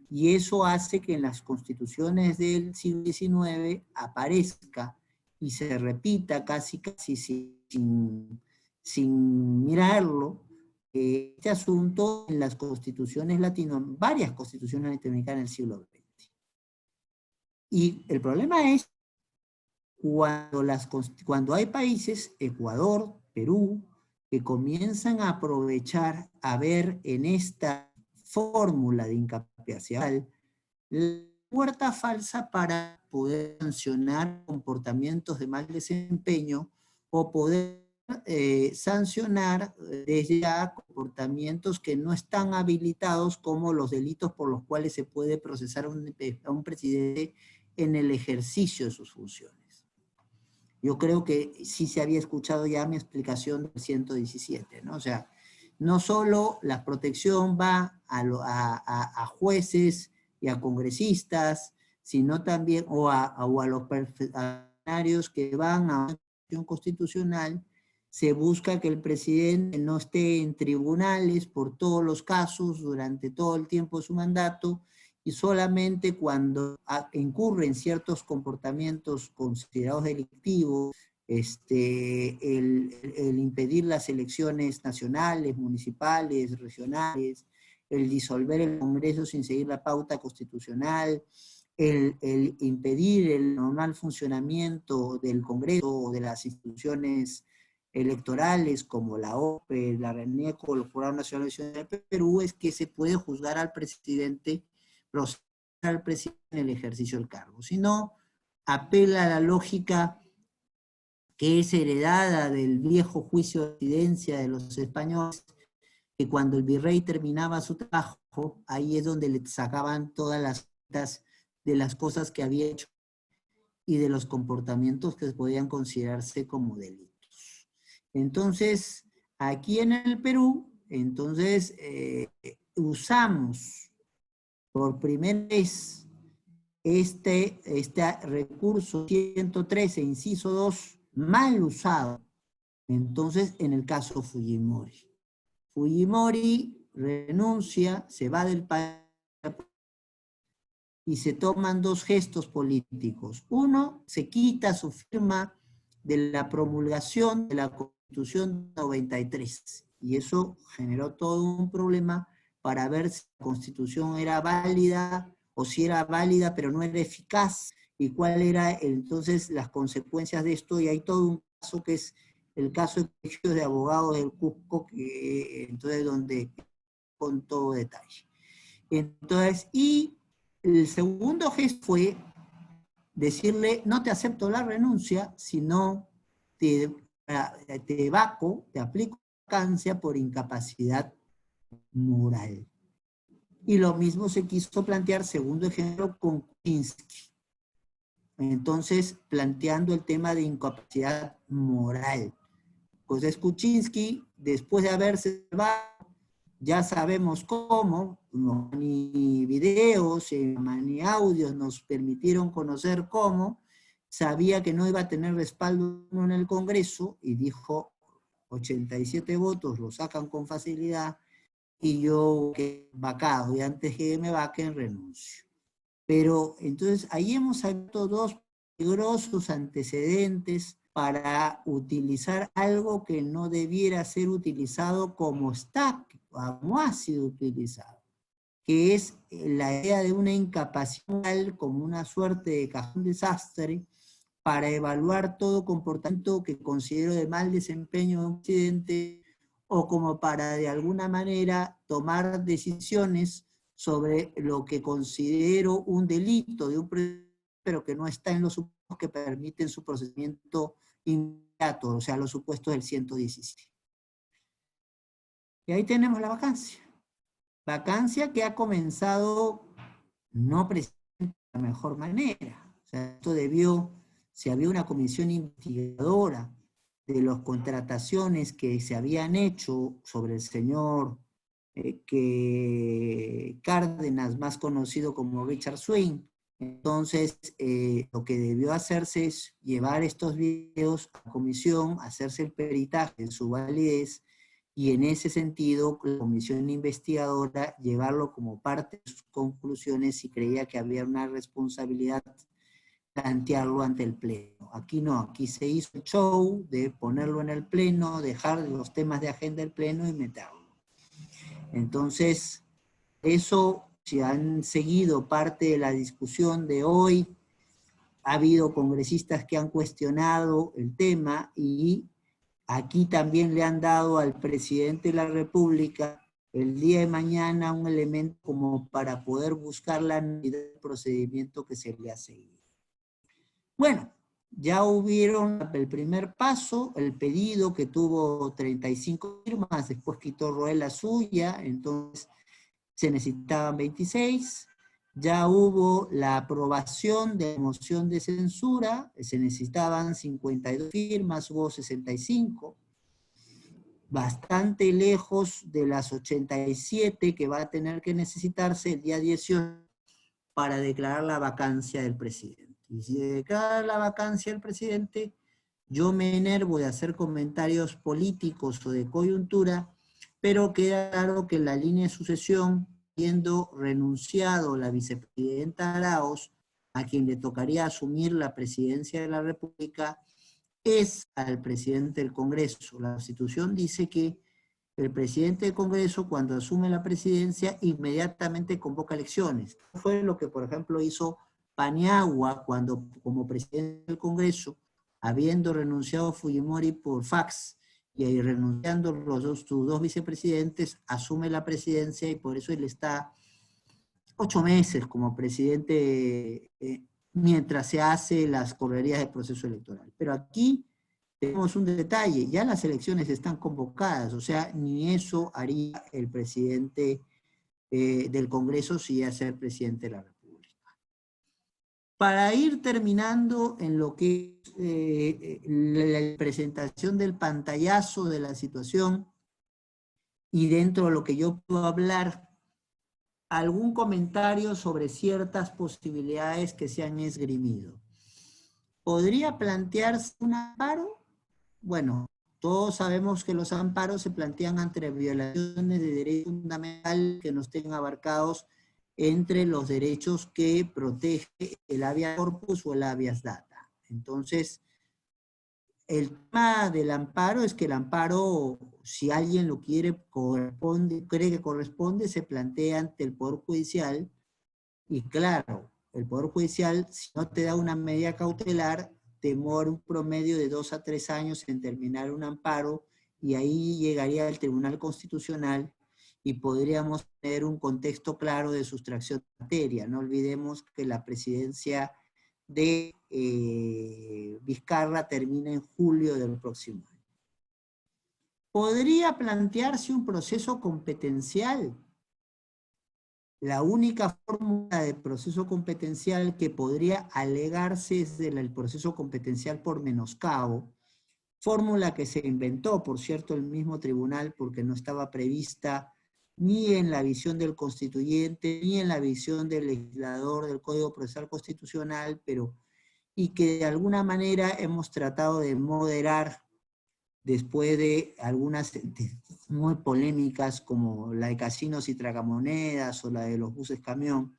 Y eso hace que en las constituciones del siglo XIX aparezca y se repita casi sin mirarlo, este asunto en las constituciones varias constituciones latinoamericanas del siglo XX. Y el problema es cuando hay países, Ecuador, Perú, que comienzan a aprovechar, a ver en esta fórmula de incapacidad la puerta falsa para poder sancionar comportamientos de mal desempeño o poder sancionar desde ya comportamientos que no están habilitados como los delitos por los cuales se puede procesar a un presidente en el ejercicio de sus funciones. Yo creo que sí se había escuchado ya mi explicación del 117, ¿no? O sea, no solo la protección va a jueces y a congresistas, sino también, o a los funcionarios que van a una acción constitucional, se busca que el presidente no esté en tribunales por todos los casos durante todo el tiempo de su mandato, y solamente cuando incurren ciertos comportamientos considerados delictivos, el impedir las elecciones nacionales, municipales, regionales, el disolver el Congreso sin seguir la pauta constitucional, el impedir el normal funcionamiento del Congreso o de las instituciones electorales como la OPE, la RENECO, el Jurado Nacional Electoral de Perú, es que se puede juzgar al presidente, procesar al presidente en el ejercicio del cargo. Si no, apela a la lógica que es heredada del viejo juicio de residencia de los españoles, que cuando el virrey terminaba su trabajo, ahí es donde le sacaban todas las cuentas de las cosas que había hecho y de los comportamientos que podían considerarse como delitos. Entonces, aquí en el Perú, entonces, usamos por primera vez este recurso 113, inciso 2, mal usado. Entonces, en el caso Fujimori. Fujimori renuncia, se va del país y se toman dos gestos políticos. Uno, se quita su firma de la promulgación de la Constitución 93. Y eso generó todo un problema para ver si la Constitución era válida o si era válida pero no era eficaz y cuál era entonces las consecuencias de esto. Y hay todo un caso que es el caso del Colegio de Abogados del Cusco, que entonces donde con todo detalle. Entonces, y el segundo gesto fue decirle, no te acepto la renuncia, sino te vaco, te aplico vacancia por incapacidad moral. Y lo mismo se quiso plantear, segundo ejemplo, con Kuczynski. Entonces, planteando el tema de incapacidad moral. Pues Kuczynski, después de haberse salvado, ya sabemos cómo, ni videos, ni audios nos permitieron conocer cómo, sabía que no iba a tener respaldo en el Congreso y dijo 87 votos, lo sacan con facilidad y yo quedé vacado y antes que me vaquen renuncio. Pero entonces ahí hemos abierto dos peligrosos antecedentes para utilizar algo que no debiera ser utilizado como ha sido utilizado, que es la idea de una incapacidad como una suerte de cajón desastre para evaluar todo comportamiento que considero de mal desempeño de un presidente o como para de alguna manera tomar decisiones sobre lo que considero un delito de un presidente, pero que no está en los supuestos que permiten su procesamiento inmediato, o sea, los supuestos del 117. Y ahí tenemos la vacancia. Vacancia que ha comenzado no precisamente de la mejor manera. O sea, esto debió, si había una comisión investigadora de las contrataciones que se habían hecho sobre el señor Cárdenas, más conocido como Richard Swing. Entonces, lo que debió hacerse es llevar estos videos a la comisión, hacerse el peritaje de su validez, y en ese sentido, la comisión investigadora llevarlo como parte de sus conclusiones, y creía que había una responsabilidad plantearlo ante el Pleno. Aquí no, aquí se hizo el show de ponerlo en el Pleno, dejar los temas de agenda del Pleno y meterlo. Entonces, eso, si han seguido parte de la discusión de hoy, ha habido congresistas que han cuestionado el tema, y aquí también le han dado al presidente de la República el día de mañana un elemento como para poder buscar la nulidad del procedimiento que se le ha seguido. Bueno, ya hubieron el primer paso, el pedido que tuvo 35 firmas, después quitó Roel la suya, entonces se necesitaban 26, ya hubo la aprobación de la moción de censura, se necesitaban 52 firmas, hubo 65, bastante lejos de las 87 que va a tener que necesitarse el día 18 para declarar la vacancia del presidente. Y si declara la vacancia del presidente, yo me enervo de hacer comentarios políticos o de coyuntura, pero queda claro que la línea de sucesión, habiendo renunciado la vicepresidenta Arauz, a quien le tocaría asumir la presidencia de la República, es al presidente del Congreso. La Constitución dice que el presidente del Congreso, cuando asume la presidencia, inmediatamente convoca elecciones. Fue lo que, por ejemplo, hizo Paniagua cuando, como presidente del Congreso, habiendo renunciado Fujimori por fax, y ahí renunciando sus dos vicepresidentes, asume la presidencia, y por eso él está 8 meses como presidente mientras se hace las correrías del proceso electoral. Pero aquí tenemos un detalle, ya las elecciones están convocadas, o sea, ni eso haría el presidente del Congreso si iba a ser presidente de la República. Para ir terminando en lo que es la presentación del pantallazo de la situación, y dentro de lo que yo puedo hablar, algún comentario sobre ciertas posibilidades que se han esgrimido. ¿Podría plantearse un amparo? Bueno, todos sabemos que los amparos se plantean ante violaciones de derechos fundamentales que no estén abarcados entre los derechos que protege el habeas corpus o el habeas data. Entonces, el tema del amparo es que el amparo, si alguien lo quiere, cree que corresponde, se plantea ante el Poder Judicial, y claro, el Poder Judicial, si no te da una medida cautelar, demora un promedio de 2 a 3 años en terminar un amparo, y ahí llegaría al Tribunal Constitucional y podríamos tener un contexto claro de sustracción de materia. No olvidemos que la presidencia de Vizcarra termina en julio del próximo año. ¿Podría plantearse un proceso competencial? La única fórmula de proceso competencial que podría alegarse es el proceso competencial por menoscabo, fórmula que se inventó, por cierto, el mismo tribunal, porque no estaba prevista ni en la visión del constituyente, ni en la visión del legislador del Código Procesal Constitucional, y que de alguna manera hemos tratado de moderar después de algunas muy polémicas como la de casinos y tragamonedas o la de los buses camión.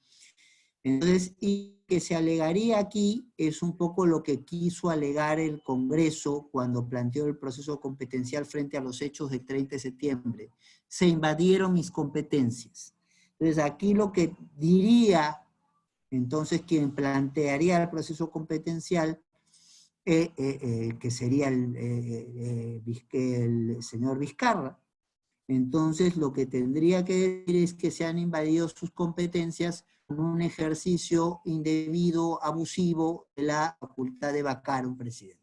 Entonces, y que se alegaría aquí es un poco lo que quiso alegar el Congreso cuando planteó el proceso competencial frente a los hechos del 30 de septiembre. Se invadieron mis competencias. Entonces, aquí lo que diría entonces quien plantearía el proceso competencial, que sería el señor Vizcarra, entonces lo que tendría que decir es que se han invadido sus competencias con un ejercicio indebido, abusivo de la facultad de vacar a un presidente.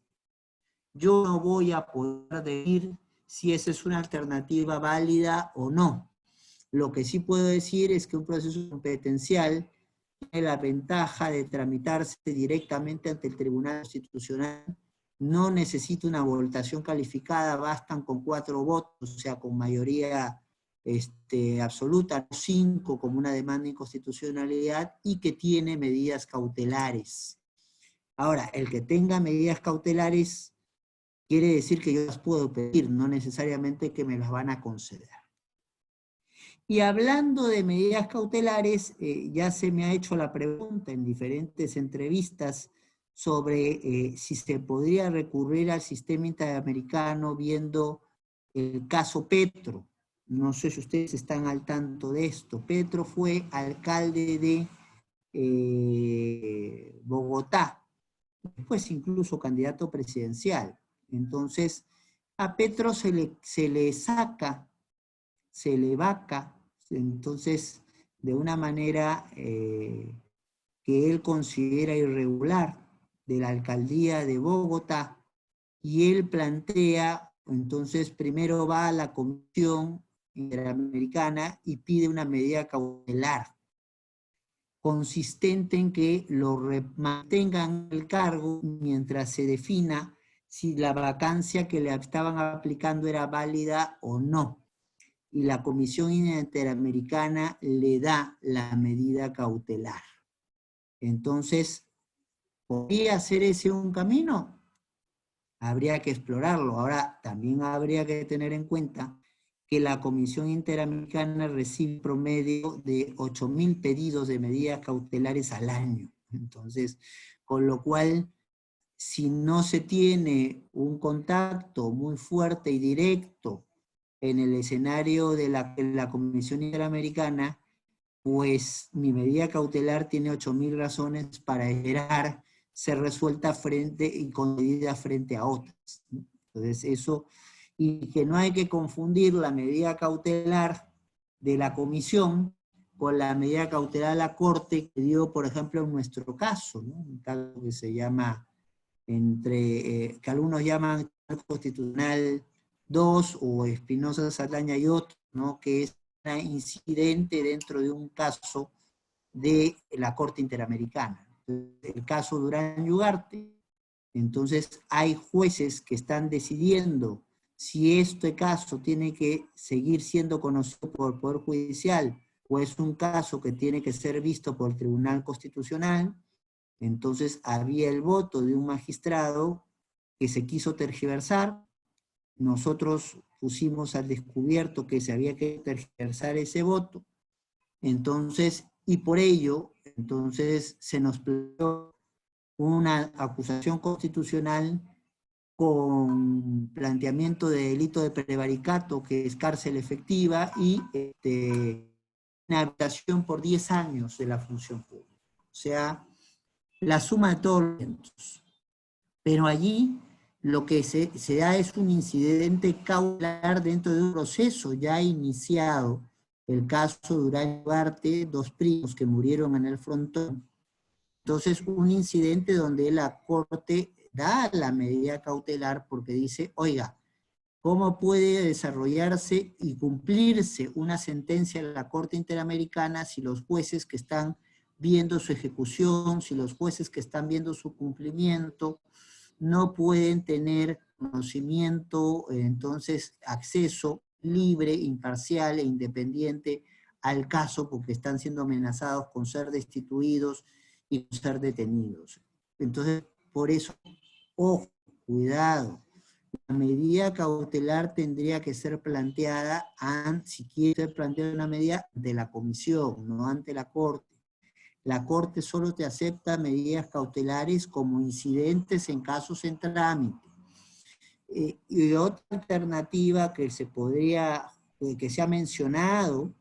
Yo no voy a poder decir si esa es una alternativa válida o no. Lo que sí puedo decir es que un proceso competencial tiene la ventaja de tramitarse directamente ante el Tribunal Constitucional, no necesita una votación calificada, bastan con 4 votos, o sea, con mayoría absoluta, 5 como una demanda de inconstitucionalidad, y que tiene medidas cautelares. Ahora, el que tenga medidas cautelares quiere decir que yo las puedo pedir, no necesariamente que me las van a conceder. Y hablando de medidas cautelares, ya se me ha hecho la pregunta en diferentes entrevistas sobre si se podría recurrir al sistema interamericano viendo el caso Petro. No sé si ustedes están al tanto de esto. Petro fue alcalde de Bogotá, después incluso candidato presidencial. Entonces, a Petro se le saca, se le vaca, entonces, de una manera que él considera irregular de la alcaldía de Bogotá, y él plantea, entonces primero va a la Comisión Interamericana y pide una medida cautelar, consistente en que lo mantengan el cargo mientras se defina si la vacancia que le estaban aplicando era válida o no. Y la Comisión Interamericana le da la medida cautelar. Entonces, ¿podría ser ese un camino? Habría que explorarlo. Ahora, también habría que tener en cuenta que la Comisión Interamericana recibe promedio de 8.000 pedidos de medidas cautelares al año. Entonces, con lo cual, si no se tiene un contacto muy fuerte y directo en el escenario de la Comisión Interamericana, pues mi medida cautelar tiene 8.000 razones para esperar ser resuelta frente y concedida frente a otras. Entonces eso, y que no hay que confundir la medida cautelar de la comisión con la medida cautelar de la Corte que dio, por ejemplo, en nuestro caso, ¿no? Un caso que se llama, que algunos llaman constitucional 2 o Espinosa Saldaña y otros, ¿no? Que es un incidente dentro de un caso de la Corte Interamericana. El caso Durán y Ugarte. Entonces hay jueces que están decidiendo si este caso tiene que seguir siendo conocido por el Poder Judicial o es un caso que tiene que ser visto por el Tribunal Constitucional. Entonces había el voto de un magistrado que se quiso tergiversar. Nosotros pusimos al descubierto que se había que tergiversar ese voto. Entonces, y por ello, entonces se nos planteó una acusación constitucional con planteamiento de delito de prevaricato, que es cárcel efectiva, y inhabilitación por 10 años de la función pública. O sea, la suma de todos los eventos. Pero allí lo que se da es un incidente cautelar dentro de un proceso ya iniciado. El caso Durán y Ugarte, 2 primos que murieron en el frontón. Entonces, un incidente donde la Corte da la medida cautelar porque dice, oiga, ¿cómo puede desarrollarse y cumplirse una sentencia de la Corte Interamericana si los jueces que están viendo su ejecución, si los jueces que están viendo su cumplimiento, no pueden tener conocimiento, entonces acceso libre, imparcial e independiente al caso porque están siendo amenazados con ser destituidos y con ser detenidos? Entonces, por eso, ojo, cuidado. La medida cautelar tendría que ser planteada, si quiere ser planteada una medida, de la comisión, no ante la Corte. La Corte solo te acepta medidas cautelares como incidentes en casos en trámite. Y otra alternativa que se podría, que se ha mencionado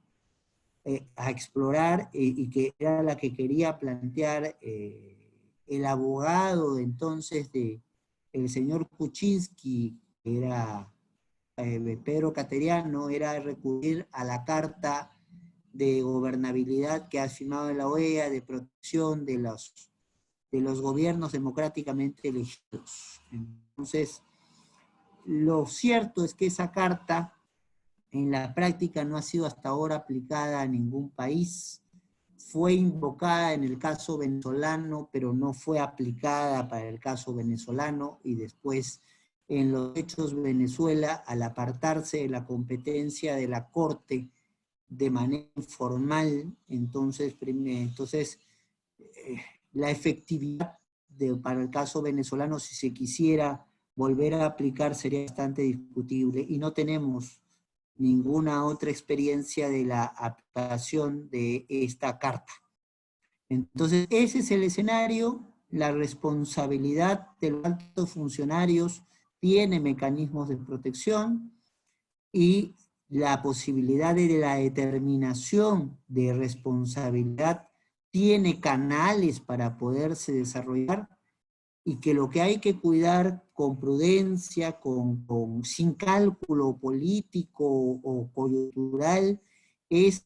a explorar y que era la que quería plantear el abogado entonces de el señor Kuczynski, que era Pedro Cateriano, era recurrir a la Carta de Gobernabilidad que ha firmado la OEA de protección de los gobiernos democráticamente elegidos. Entonces, lo cierto es que esa carta en la práctica no ha sido hasta ahora aplicada a ningún país. Fue invocada en el caso venezolano, pero no fue aplicada para el caso venezolano, y después en los hechos Venezuela, al apartarse de la competencia de la Corte de manera informal, entonces la efectividad para el caso venezolano, si se quisiera volver a aplicar, sería bastante discutible, y no tenemos ninguna otra experiencia de la aplicación de esta carta. Entonces, ese es el escenario. La responsabilidad de los altos funcionarios tiene mecanismos de protección, y la posibilidad de la determinación de responsabilidad tiene canales para poderse desarrollar, y que lo que hay que cuidar con prudencia, sin cálculo político o coyuntural, es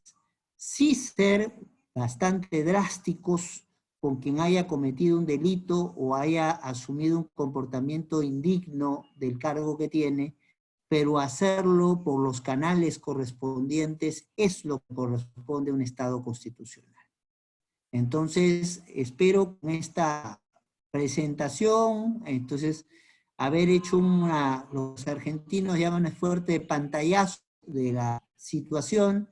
sí ser bastante drásticos con quien haya cometido un delito o haya asumido un comportamiento indigno del cargo que tiene, pero hacerlo por los canales correspondientes es lo que corresponde a un Estado constitucional. Entonces, espero con esta presentación, entonces, haber hecho los argentinos llaman fuerte pantallazo de la situación,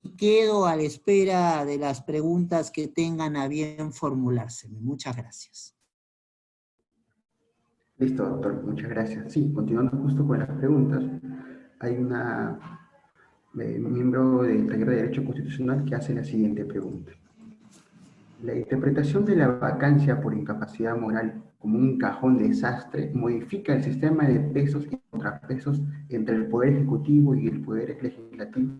y quedo a la espera de las preguntas que tengan a bien formulárseme. Muchas gracias. Listo, doctor, muchas gracias. Sí, continuando justo con las preguntas, hay una miembro del taller de Derecho Constitucional que hace la siguiente pregunta. La interpretación de la vacancia por incapacidad moral como un cajón desastre modifica el sistema de pesos y contrapesos entre el Poder Ejecutivo y el Poder Legislativo.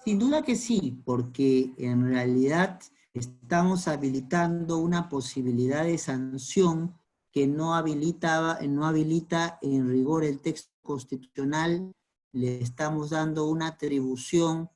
Sin duda que sí, porque en realidad estamos habilitando una posibilidad de sanción que no habilita en rigor el texto constitucional. Le estamos dando una atribución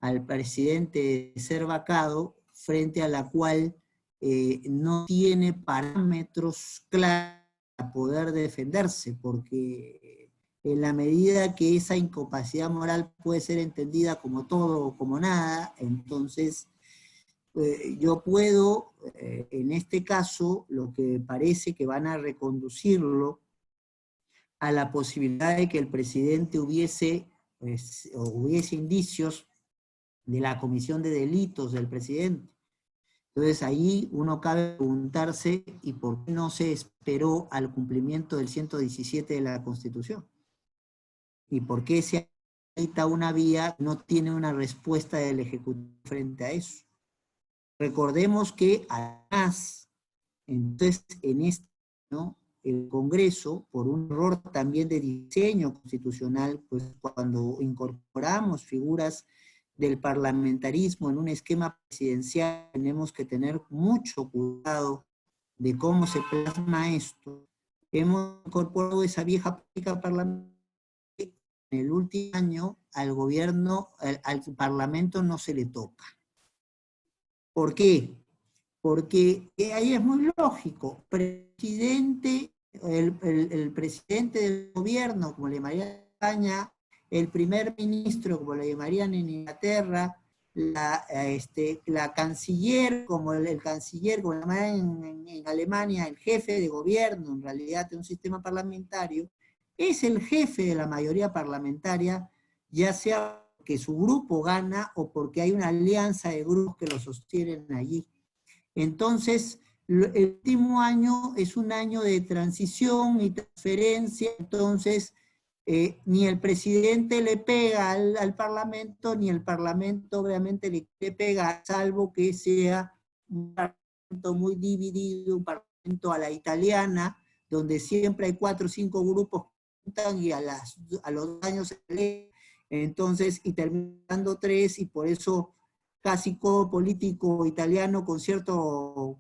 al presidente de ser vacado, frente a la cual no tiene parámetros claros para poder defenderse, porque en la medida que esa incapacidad moral puede ser entendida como todo o como nada, entonces yo puedo, en este caso, lo que parece que van a reconducirlo a la posibilidad de que el presidente hubiese indicios de la comisión de delitos del presidente. Entonces ahí uno cabe preguntarse, ¿y por qué no se esperó al cumplimiento del 117 de la Constitución? ¿Y por qué se habilita una vía no tiene una respuesta del Ejecutivo frente a eso? Recordemos que además, entonces ¿no? El Congreso, por un error también de diseño constitucional, pues cuando incorporamos figuras del parlamentarismo en un esquema presidencial, tenemos que tener mucho cuidado de cómo se plasma esto. Hemos incorporado esa vieja práctica parlamentaria. En el último año al gobierno, al Parlamento no se le toca. ¿Por qué? Porque ahí es muy lógico. El presidente del gobierno, como le llamarían en España, el primer ministro, como le llamarían en Inglaterra, la canciller, como el canciller, como le llamarían en Alemania, el jefe de gobierno, en realidad de un sistema parlamentario, es el jefe de la mayoría parlamentaria, ya sea que su grupo gana o porque hay una alianza de grupos que lo sostienen allí. Entonces, el último año es un año de transición y transferencia, entonces ni el presidente le pega al Parlamento, ni el Parlamento obviamente le pega, salvo que sea un Parlamento muy dividido, un Parlamento a la italiana, donde siempre hay 4 o 5 grupos y a los 2 años se lee, entonces, y terminando 3, y por eso casi todo político italiano con cierto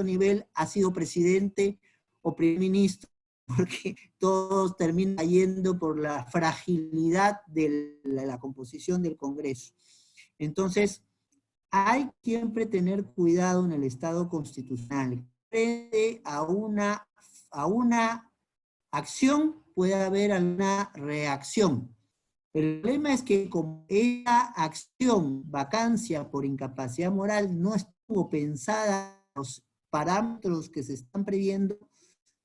nivel ha sido presidente o primer ministro, porque todos terminan cayendo por la fragilidad de la composición del Congreso. Entonces, hay que siempre tener cuidado en el Estado constitucional frente a una acción, puede haber alguna reacción. El problema es que como esa acción, vacancia por incapacidad moral, no estuvo pensada en los parámetros que se están previendo,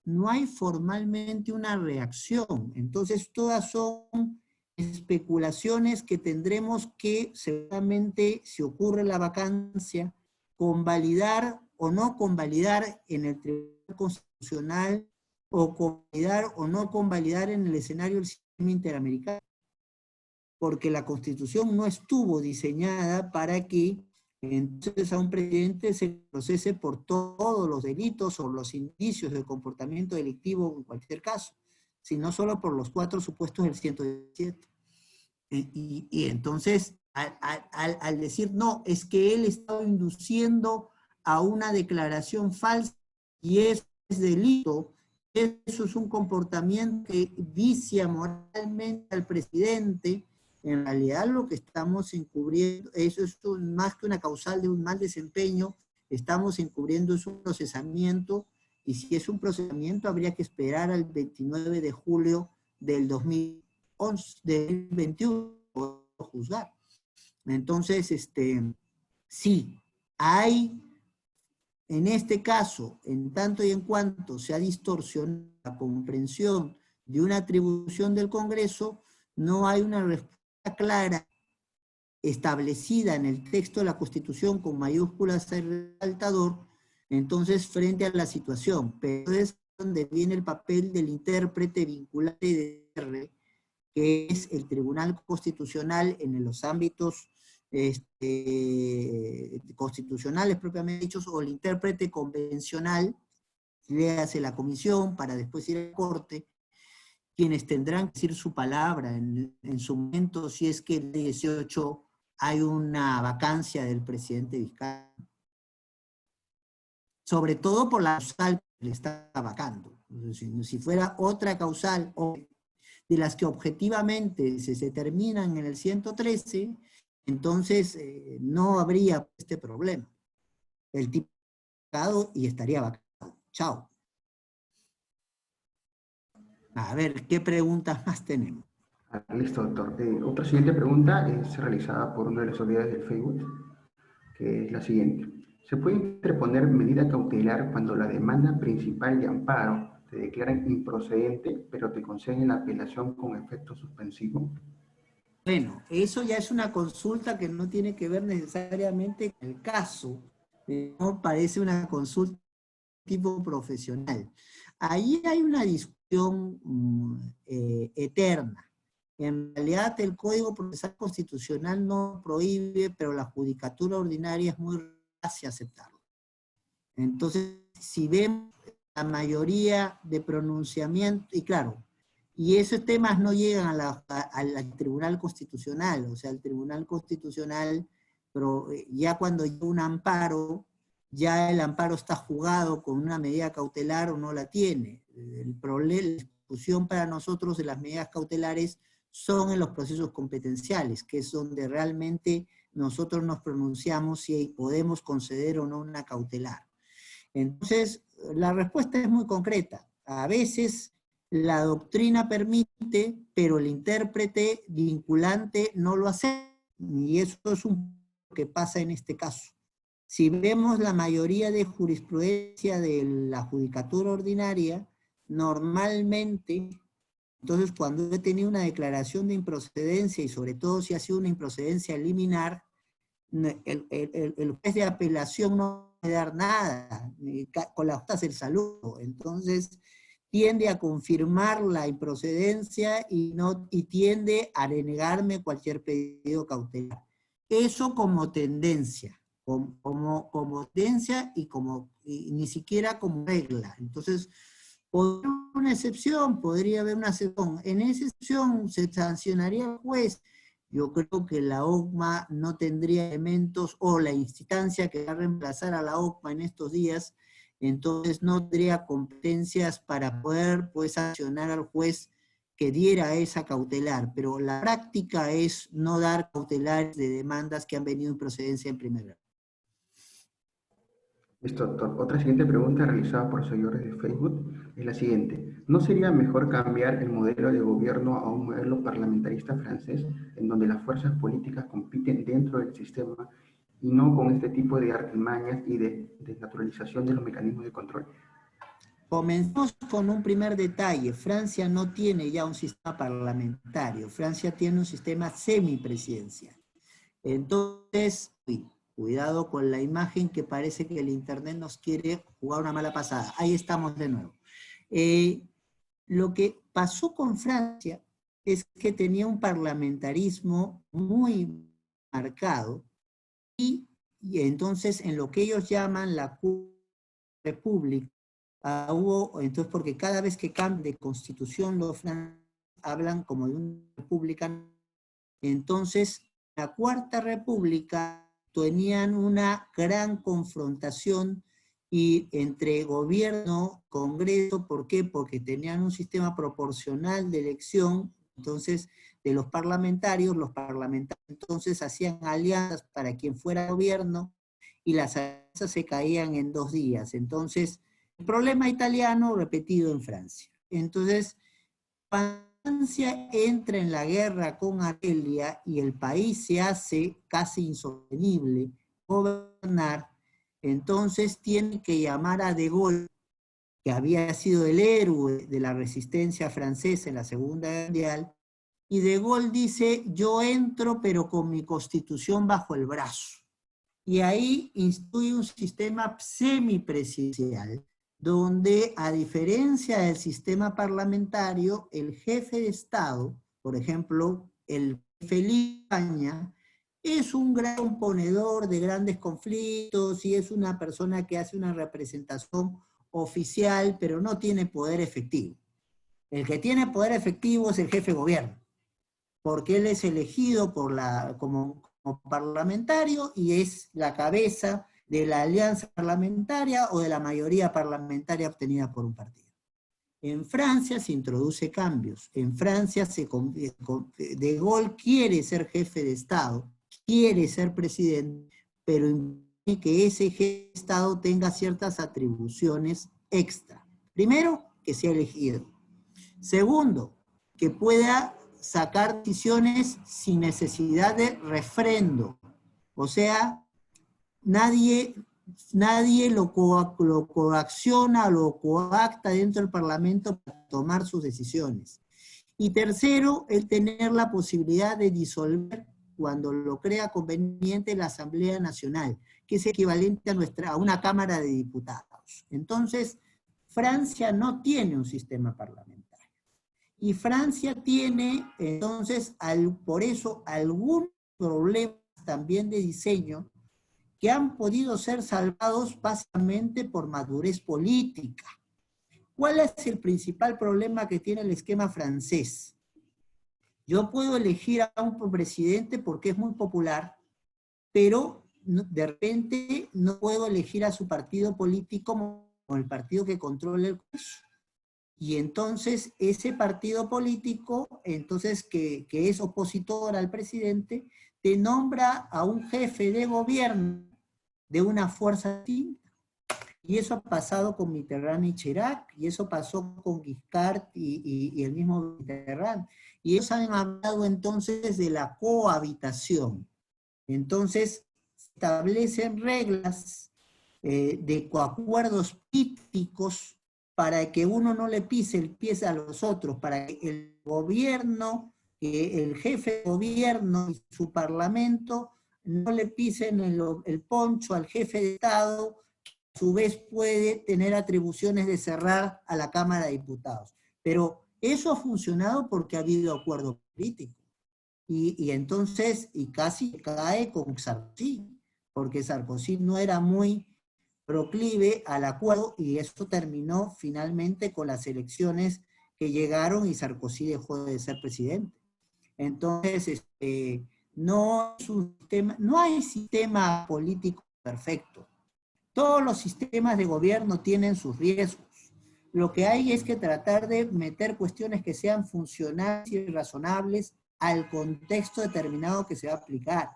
no hay formalmente una reacción. Entonces, todas son especulaciones que tendremos que, seguramente, si ocurre la vacancia, convalidar o no convalidar en el Tribunal Constitucional, o convalidar o no convalidar en el escenario del sistema interamericano. Porque la Constitución no estuvo diseñada para que entonces a un presidente se procese por todos los delitos o los indicios del comportamiento delictivo en cualquier caso, sino solo por los 4 supuestos del 117. Y entonces, al decir, no, es que él estaba induciendo a una declaración falsa y eso es delito, eso es un comportamiento que vicia moralmente al presidente. En realidad lo que estamos encubriendo, eso es más que una causal de un mal desempeño, estamos encubriendo es un procesamiento, y si es un procesamiento habría que esperar al 29 de julio del 2021 para juzgar. Entonces, sí, hay, en este caso, en tanto y en cuanto se ha distorsionado la comprensión de una atribución del Congreso, no hay una respuesta clara establecida en el texto de la Constitución con mayúsculas al resaltador, entonces frente a la situación. Pero es donde viene el papel del intérprete vinculante de R, que es el Tribunal Constitucional en los ámbitos constitucionales propiamente dichos, o el intérprete convencional, le hace la comisión para después ir a la Corte, quienes tendrán que decir su palabra en su momento si es que el 18 hay una vacancia del presidente Vizcarra. Sobre todo por la causal que le está vacando. Si fuera otra causal de las que objetivamente se determinan en el 113, entonces no habría este problema. El tipo vacado y estaría vacado. Chao. A ver, ¿qué preguntas más tenemos? Listo, doctor. Otra siguiente pregunta es realizada por una de las autoridades del Facebook, que es la siguiente. ¿Se puede interponer medida cautelar cuando la demanda principal de amparo te declaran improcedente, pero te conceden la apelación con efecto suspensivo? Bueno, eso ya es una consulta que no tiene que ver necesariamente con el caso. No parece una consulta tipo profesional. Ahí hay una discusión eterna. En realidad el Código Procesal Constitucional no prohíbe, pero la judicatura ordinaria es muy reacia a aceptarlo. Entonces, si vemos la mayoría de pronunciamientos, y claro, y esos temas no llegan al Tribunal Constitucional, o sea, el Tribunal Constitucional, pero ya cuando llega un amparo, ya el amparo está jugado con una medida cautelar o no la tiene. El problema, la discusión para nosotros de las medidas cautelares son en los procesos competenciales, que es donde realmente nosotros nos pronunciamos si podemos conceder o no una cautelar. Entonces, la respuesta es muy concreta. A veces la doctrina permite, pero el intérprete vinculante no lo hace, y eso es un que pasa en este caso. Si vemos la mayoría de jurisprudencia de la judicatura ordinaria, normalmente, entonces cuando he tenido una declaración de improcedencia, y sobre todo si ha sido una improcedencia liminar, el juez de apelación no puede dar nada, con las hojas del saludo. Entonces tiende a confirmar la improcedencia y tiende a denegarme cualquier pedido cautelar. Eso como tendencia. Como tendencia y ni siquiera como regla. Entonces, podría haber una excepción, podría haber una excepción. En esa excepción se sancionaría al juez. Yo creo que la OCMA no tendría elementos, o la instancia que va a reemplazar a la OCMA en estos días, entonces no tendría competencias para poder pues sancionar al juez que diera esa cautelar, pero la práctica es no dar cautelares de demandas que han venido en procedencia en primer grado. Listo, doctor. Otra siguiente pregunta realizada por seguidores de Facebook es la siguiente. ¿No sería mejor cambiar el modelo de gobierno a un modelo parlamentarista francés en donde las fuerzas políticas compiten dentro del sistema y no con este tipo de artimañas y de desnaturalización de los mecanismos de control? Comenzamos con un primer detalle. Francia no tiene ya un sistema parlamentario. Francia tiene un sistema semipresidencial. Entonces, cuidado con la imagen que parece que el Internet nos quiere jugar una mala pasada. Ahí estamos de nuevo. Lo que pasó con Francia es que tenía un parlamentarismo muy marcado y entonces en lo que ellos llaman la república, entonces porque cada vez que cambian de constitución los franceses hablan como de una república, entonces la Cuarta República tenían una gran confrontación y entre gobierno, congreso, ¿por qué? Porque tenían un sistema proporcional de elección, entonces de los parlamentarios entonces hacían alianzas para quien fuera gobierno y las alianzas se caían en 2 días. Entonces, el problema italiano repetido en Francia. Entonces, Francia entra en la guerra con Argelia y el país se hace casi insostenible gobernar, entonces tiene que llamar a De Gaulle, que había sido el héroe de la resistencia francesa en la Segunda Guerra Mundial, y De Gaulle dice, yo entro pero con mi constitución bajo el brazo. Y ahí instituye un sistema semipresidencial, donde a diferencia del sistema parlamentario, el jefe de Estado, por ejemplo, el jefe de España, es un gran ponedor de grandes conflictos y es una persona que hace una representación oficial, pero no tiene poder efectivo. El que tiene poder efectivo es el jefe de gobierno, porque él es elegido como parlamentario y es la cabeza de la alianza parlamentaria o de la mayoría parlamentaria obtenida por un partido. En Francia se introduce cambios. En Francia De Gaulle quiere ser jefe de Estado, quiere ser presidente, pero impide que ese jefe de Estado tenga ciertas atribuciones extra. Primero, que sea elegido. Segundo, que pueda sacar decisiones sin necesidad de refrendo. O sea, nadie lo coacciona, lo coacta dentro del Parlamento para tomar sus decisiones. Y tercero, el tener la posibilidad de disolver cuando lo crea conveniente la Asamblea Nacional, que es equivalente a una Cámara de Diputados. Entonces, Francia no tiene un sistema parlamentario. Y Francia tiene, entonces, por eso, algunos problemas también de diseño que han podido ser salvados básicamente por madurez política. ¿Cuál es el principal problema que tiene el esquema francés? Yo puedo elegir a un presidente porque es muy popular, pero de repente no puedo elegir a su partido político como el partido que controla el Congreso. Y entonces ese partido político, entonces que es opositor al presidente, te nombra a un jefe de gobierno de una fuerza distinta. Y eso ha pasado con Mitterrand y Chirac, y eso pasó con Giscard y el mismo Mitterrand. Y ellos han hablado entonces de la cohabitación. Entonces, establecen reglas de acuerdos políticos para que uno no le pise el pie a los otros, para que el gobierno, el jefe de gobierno y su parlamento no le pisen el poncho al jefe de Estado, que a su vez puede tener atribuciones de cerrar a la Cámara de Diputados. Pero eso ha funcionado porque ha habido acuerdo político. Y entonces, y casi cae con Sarkozy, porque Sarkozy no era muy proclive al acuerdo y eso terminó finalmente con las elecciones que llegaron y Sarkozy dejó de ser presidente. Entonces, no hay sistema político perfecto. Todos los sistemas de gobierno tienen sus riesgos. Lo que hay es que tratar de meter cuestiones que sean funcionales y razonables al contexto determinado que se va a aplicar.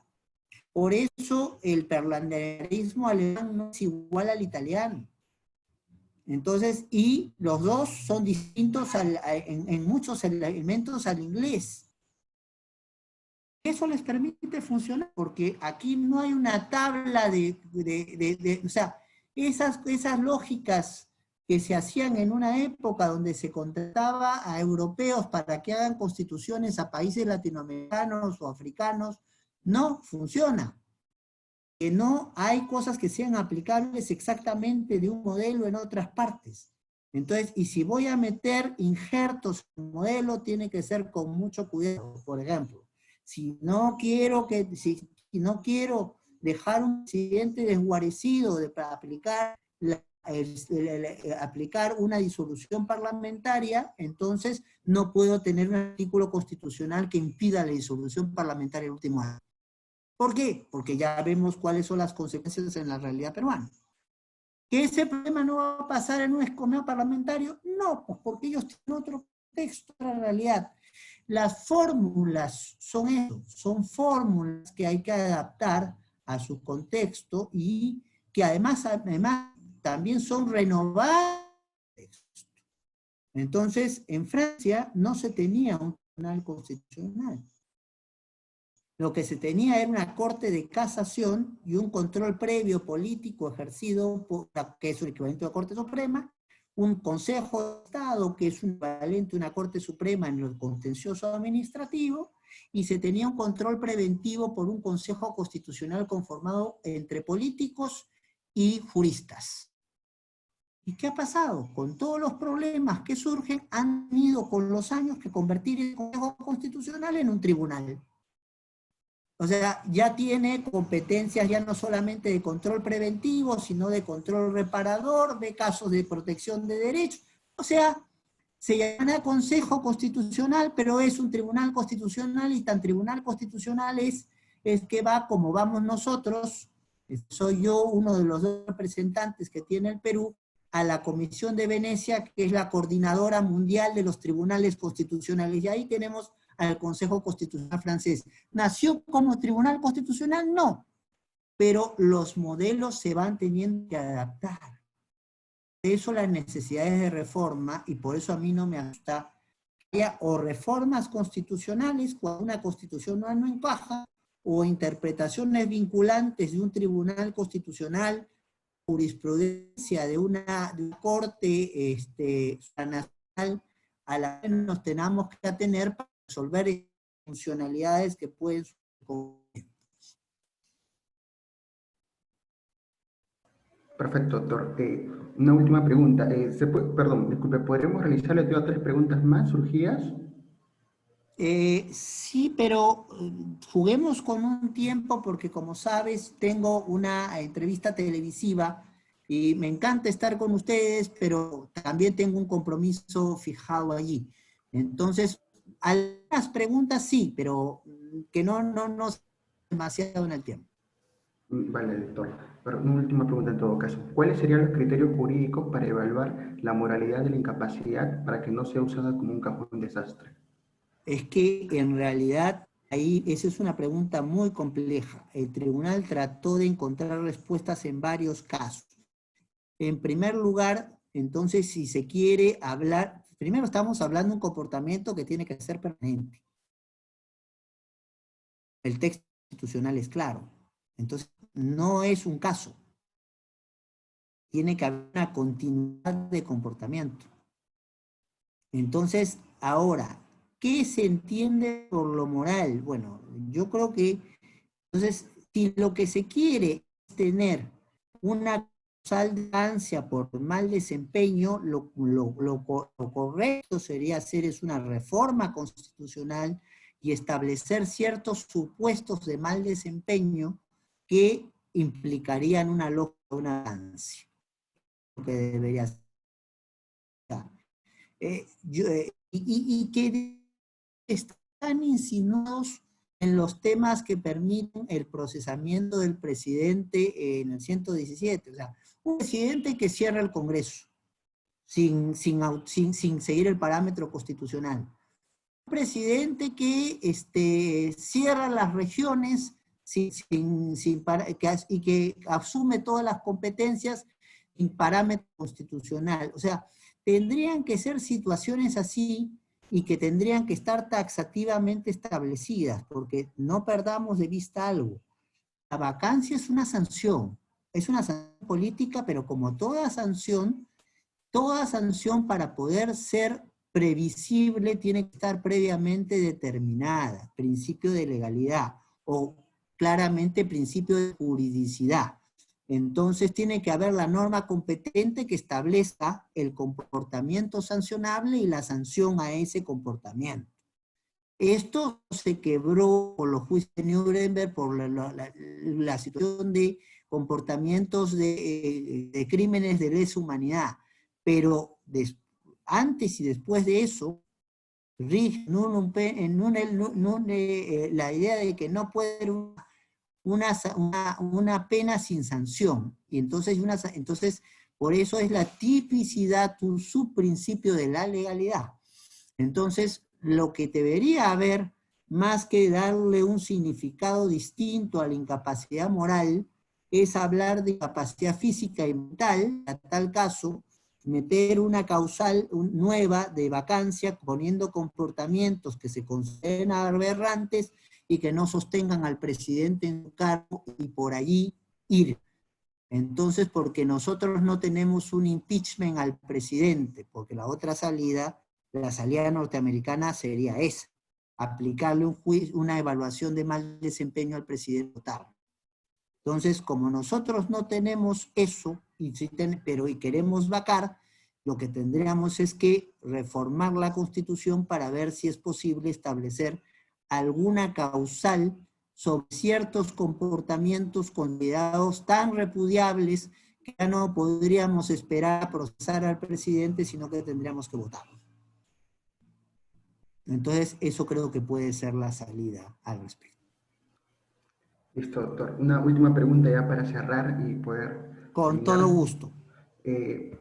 Por eso el parlamentarismo alemán no es igual al italiano. Entonces, y los dos son distintos en muchos elementos al inglés. Eso les permite funcionar, porque aquí no hay una tabla o sea, esas lógicas que se hacían en una época donde se contrataba a europeos para que hagan constituciones a países latinoamericanos o africanos, no funciona. Que no hay cosas que sean aplicables exactamente de un modelo en otras partes. Entonces, y si voy a meter injertos en un modelo, tiene que ser con mucho cuidado. Por ejemplo, si no quiero dejar un presidente desguarecido para aplicar aplicar una disolución parlamentaria, entonces no puedo tener un artículo constitucional que impida la disolución parlamentaria el último año. ¿Por qué? Porque ya vemos cuáles son las consecuencias en la realidad peruana. ¿Que ese problema no va a pasar en un escomeo parlamentario? No, pues porque ellos tienen otro contexto de la realidad. Las fórmulas son eso, son fórmulas que hay que adaptar a su contexto y que además también son renovadas. Entonces, en Francia no se tenía un tribunal constitucional. Lo que se tenía era una corte de casación y un control previo político ejercido por, que es el equivalente a la Corte Suprema, un Consejo de Estado, que es un equivalente a una Corte Suprema en el contencioso administrativo, y se tenía un control preventivo por un Consejo Constitucional conformado entre políticos y juristas. ¿Y qué ha pasado? Con todos los problemas que surgen, han tenido con los años que convertir el Consejo Constitucional en un tribunal. O sea, ya tiene competencias ya no solamente de control preventivo, sino de control reparador, de casos de protección de derechos. O sea, se llama Consejo Constitucional, pero es un tribunal constitucional, y tan tribunal constitucional es que va como vamos nosotros, soy yo uno de los dos representantes que tiene el Perú, a la Comisión de Venecia, que es la coordinadora mundial de los tribunales constitucionales. Y ahí tenemos al Consejo Constitucional francés. ¿Nació como tribunal constitucional? No, pero los modelos se van teniendo que adaptar. De eso las necesidades de reforma, y por eso a mí no me asusta que haya o reformas constitucionales cuando una constitución no encaja, o interpretaciones vinculantes de un tribunal constitucional, jurisprudencia de una corte nacional a la que nos tenemos que atener para resolver funcionalidades que pueden surgir. Perfecto, doctor. Una última pregunta. Perdón, disculpe, ¿podremos realizarle 2 o 3 preguntas más surgidas? Sí, pero juguemos con un tiempo porque, como sabes, tengo una entrevista televisiva y me encanta estar con ustedes, pero también tengo un compromiso fijado allí. Entonces, algunas preguntas sí, pero que no demasiado en el tiempo. Vale, doctor. Pero una última pregunta en todo caso. ¿Cuáles serían los criterios jurídicos para evaluar la moralidad de la incapacidad para que no sea usada como un cajón desastre? Es que en realidad ahí esa es una pregunta muy compleja. El tribunal trató de encontrar respuestas en varios casos. En primer lugar, entonces, si se quiere hablar, primero estamos hablando de un comportamiento que tiene que ser permanente. El texto constitucional es claro. Entonces, no es un caso. Tiene que haber una continuidad de comportamiento. Entonces, ahora, ¿qué se entiende por lo moral? Bueno, yo creo que, entonces, si lo que se quiere es tener una saldancia por mal desempeño, lo correcto sería hacer es una reforma constitucional y establecer ciertos supuestos de mal desempeño que implicarían una lógica, una ganancia. Lo que debería ser. Y que están insinuados en los temas que permiten el procesamiento del presidente en el 117. O sea, un presidente que cierra el Congreso sin seguir el parámetro constitucional. Un presidente que cierra las regiones y que asume todas las competencias sin parámetro constitucional. O sea, tendrían que ser situaciones así y que tendrían que estar taxativamente establecidas, porque no perdamos de vista algo. La vacancia es una sanción política, pero como toda sanción para poder ser previsible tiene que estar previamente determinada, principio de legalidad o claramente principio de juridicidad. Entonces tiene que haber la norma competente que establezca el comportamiento sancionable y la sanción a ese comportamiento. Esto se quebró por los juicios de Nuremberg, por la situación de comportamientos de crímenes de lesa humanidad. Pero antes y después de eso, la idea de que no puede haber una pena sin sanción. Y entonces, por eso es la tipicidad, un subprincipio de la legalidad. Entonces, lo que debería haber, más que darle un significado distinto a la incapacidad moral, es hablar de incapacidad física y mental, a tal caso, meter una causal nueva de vacancia, poniendo comportamientos que se consideren aberrantes y que no sostengan al presidente en su cargo y por allí ir. Entonces, porque nosotros no tenemos un impeachment al presidente, porque la otra salida, la salida norteamericana sería esa, aplicarle una evaluación de mal desempeño al presidente votar. Entonces, como nosotros no tenemos eso, pero queremos vacar, lo que tendríamos es que reformar la Constitución para ver si es posible establecer alguna causal sobre ciertos comportamientos considerados tan repudiables que ya no podríamos esperar a procesar al presidente, sino que tendríamos que votarlo. Entonces, eso creo que puede ser la salida al respecto. Listo, doctor. Una última pregunta ya para cerrar y poder Con terminar. todo gusto.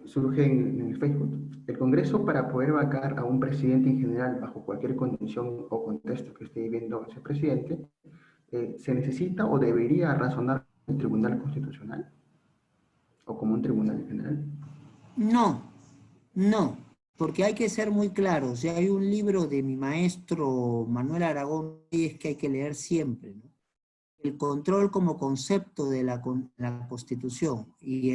Surge en el Facebook. El Congreso, para poder vacar a un presidente en general bajo cualquier condición o contexto que esté viviendo ese presidente, ¿se necesita o debería razonar el Tribunal Constitucional? ¿O como un tribunal en general? No, porque hay que ser muy claros. Hay un libro de mi maestro Manuel Aragón, y es que hay que leer siempre, ¿no? El control como concepto de la Constitución, y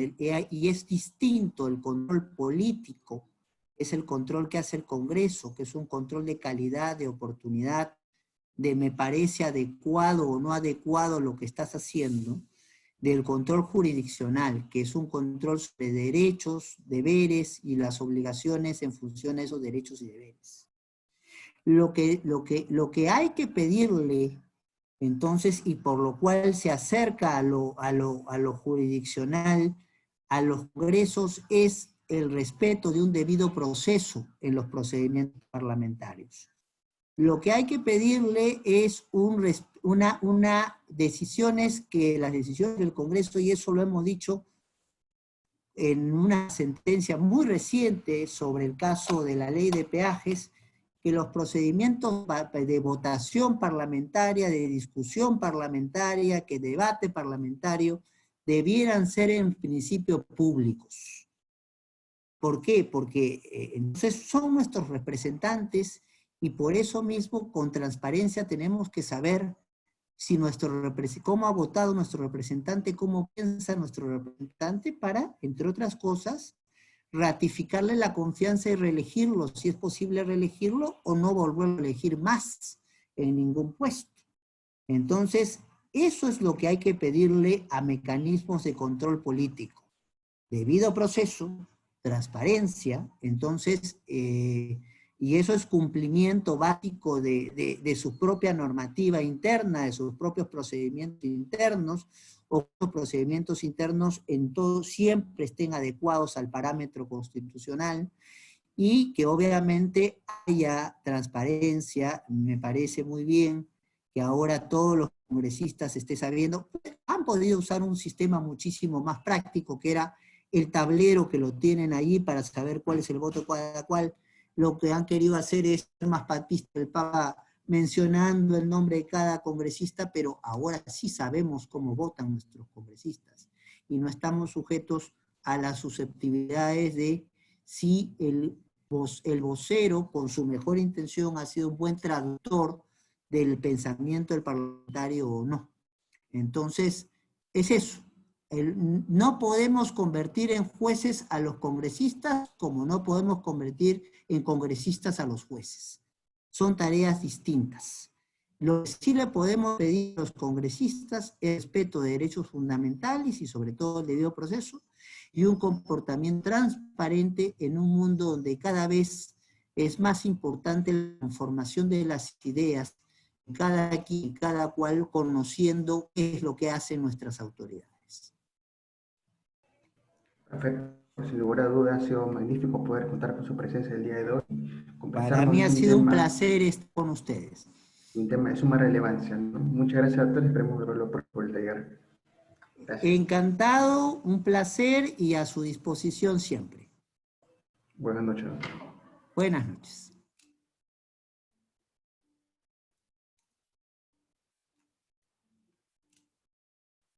es distinto el control político, es el control que hace el Congreso, que es un control de calidad, de oportunidad, de me parece adecuado o no adecuado lo que estás haciendo, del control jurisdiccional, que es un control sobre derechos, deberes y las obligaciones en función de esos derechos y deberes. Lo que hay que pedirle, entonces, y por lo cual se acerca a lo jurisdiccional, a los congresos, es el respeto de un debido proceso en los procedimientos parlamentarios. Lo que hay que pedirle es decisiones las decisiones del Congreso, y eso lo hemos dicho en una sentencia muy reciente sobre el caso de la ley de peajes, que los procedimientos de votación parlamentaria, de discusión parlamentaria, que debate parlamentario, debieran ser en principio públicos. ¿Por qué? Porque entonces son nuestros representantes, y por eso mismo con transparencia tenemos que saber si cómo ha votado nuestro representante, cómo piensa nuestro representante, para, entre otras cosas, ratificarle la confianza y reelegirlo, si es posible reelegirlo, o no volverlo a elegir más en ningún puesto. Entonces, eso es lo que hay que pedirle a mecanismos de control político. Debido proceso, transparencia, entonces, y eso es cumplimiento básico de su propia normativa interna, de sus propios procedimientos internos, o los procedimientos internos en todo siempre estén adecuados al parámetro constitucional, y que obviamente haya transparencia. Me parece muy bien que ahora todos los congresistas estén sabiendo, han podido usar un sistema muchísimo más práctico, que era el tablero que lo tienen ahí para saber cuál es el voto de cada cual. Lo que han querido hacer es ser más papista el Papa mencionando el nombre de cada congresista, pero ahora sí sabemos cómo votan nuestros congresistas y no estamos sujetos a las susceptibilidades de si el vocero, con su mejor intención, ha sido un buen traductor del pensamiento del parlamentario o no. Entonces, es eso. No podemos convertir en jueces a los congresistas como no podemos convertir en congresistas a los jueces. Son tareas distintas. Lo que sí le podemos pedir a los congresistas es respeto de derechos fundamentales y sobre todo el debido proceso y un comportamiento transparente en un mundo donde cada vez es más importante la transformación de las ideas, cada cual conociendo qué es lo que hacen nuestras autoridades. Perfecto. Sin lugar a dudas ha sido magnífico poder contar con su presencia el día de hoy. Para mí ha sido un placer estar con ustedes. Un tema de suma relevancia, ¿no? Muchas gracias a todos y esperemos verlo por el taller. Gracias. Encantado, un placer y a su disposición siempre. Buenas noches. Buenas noches.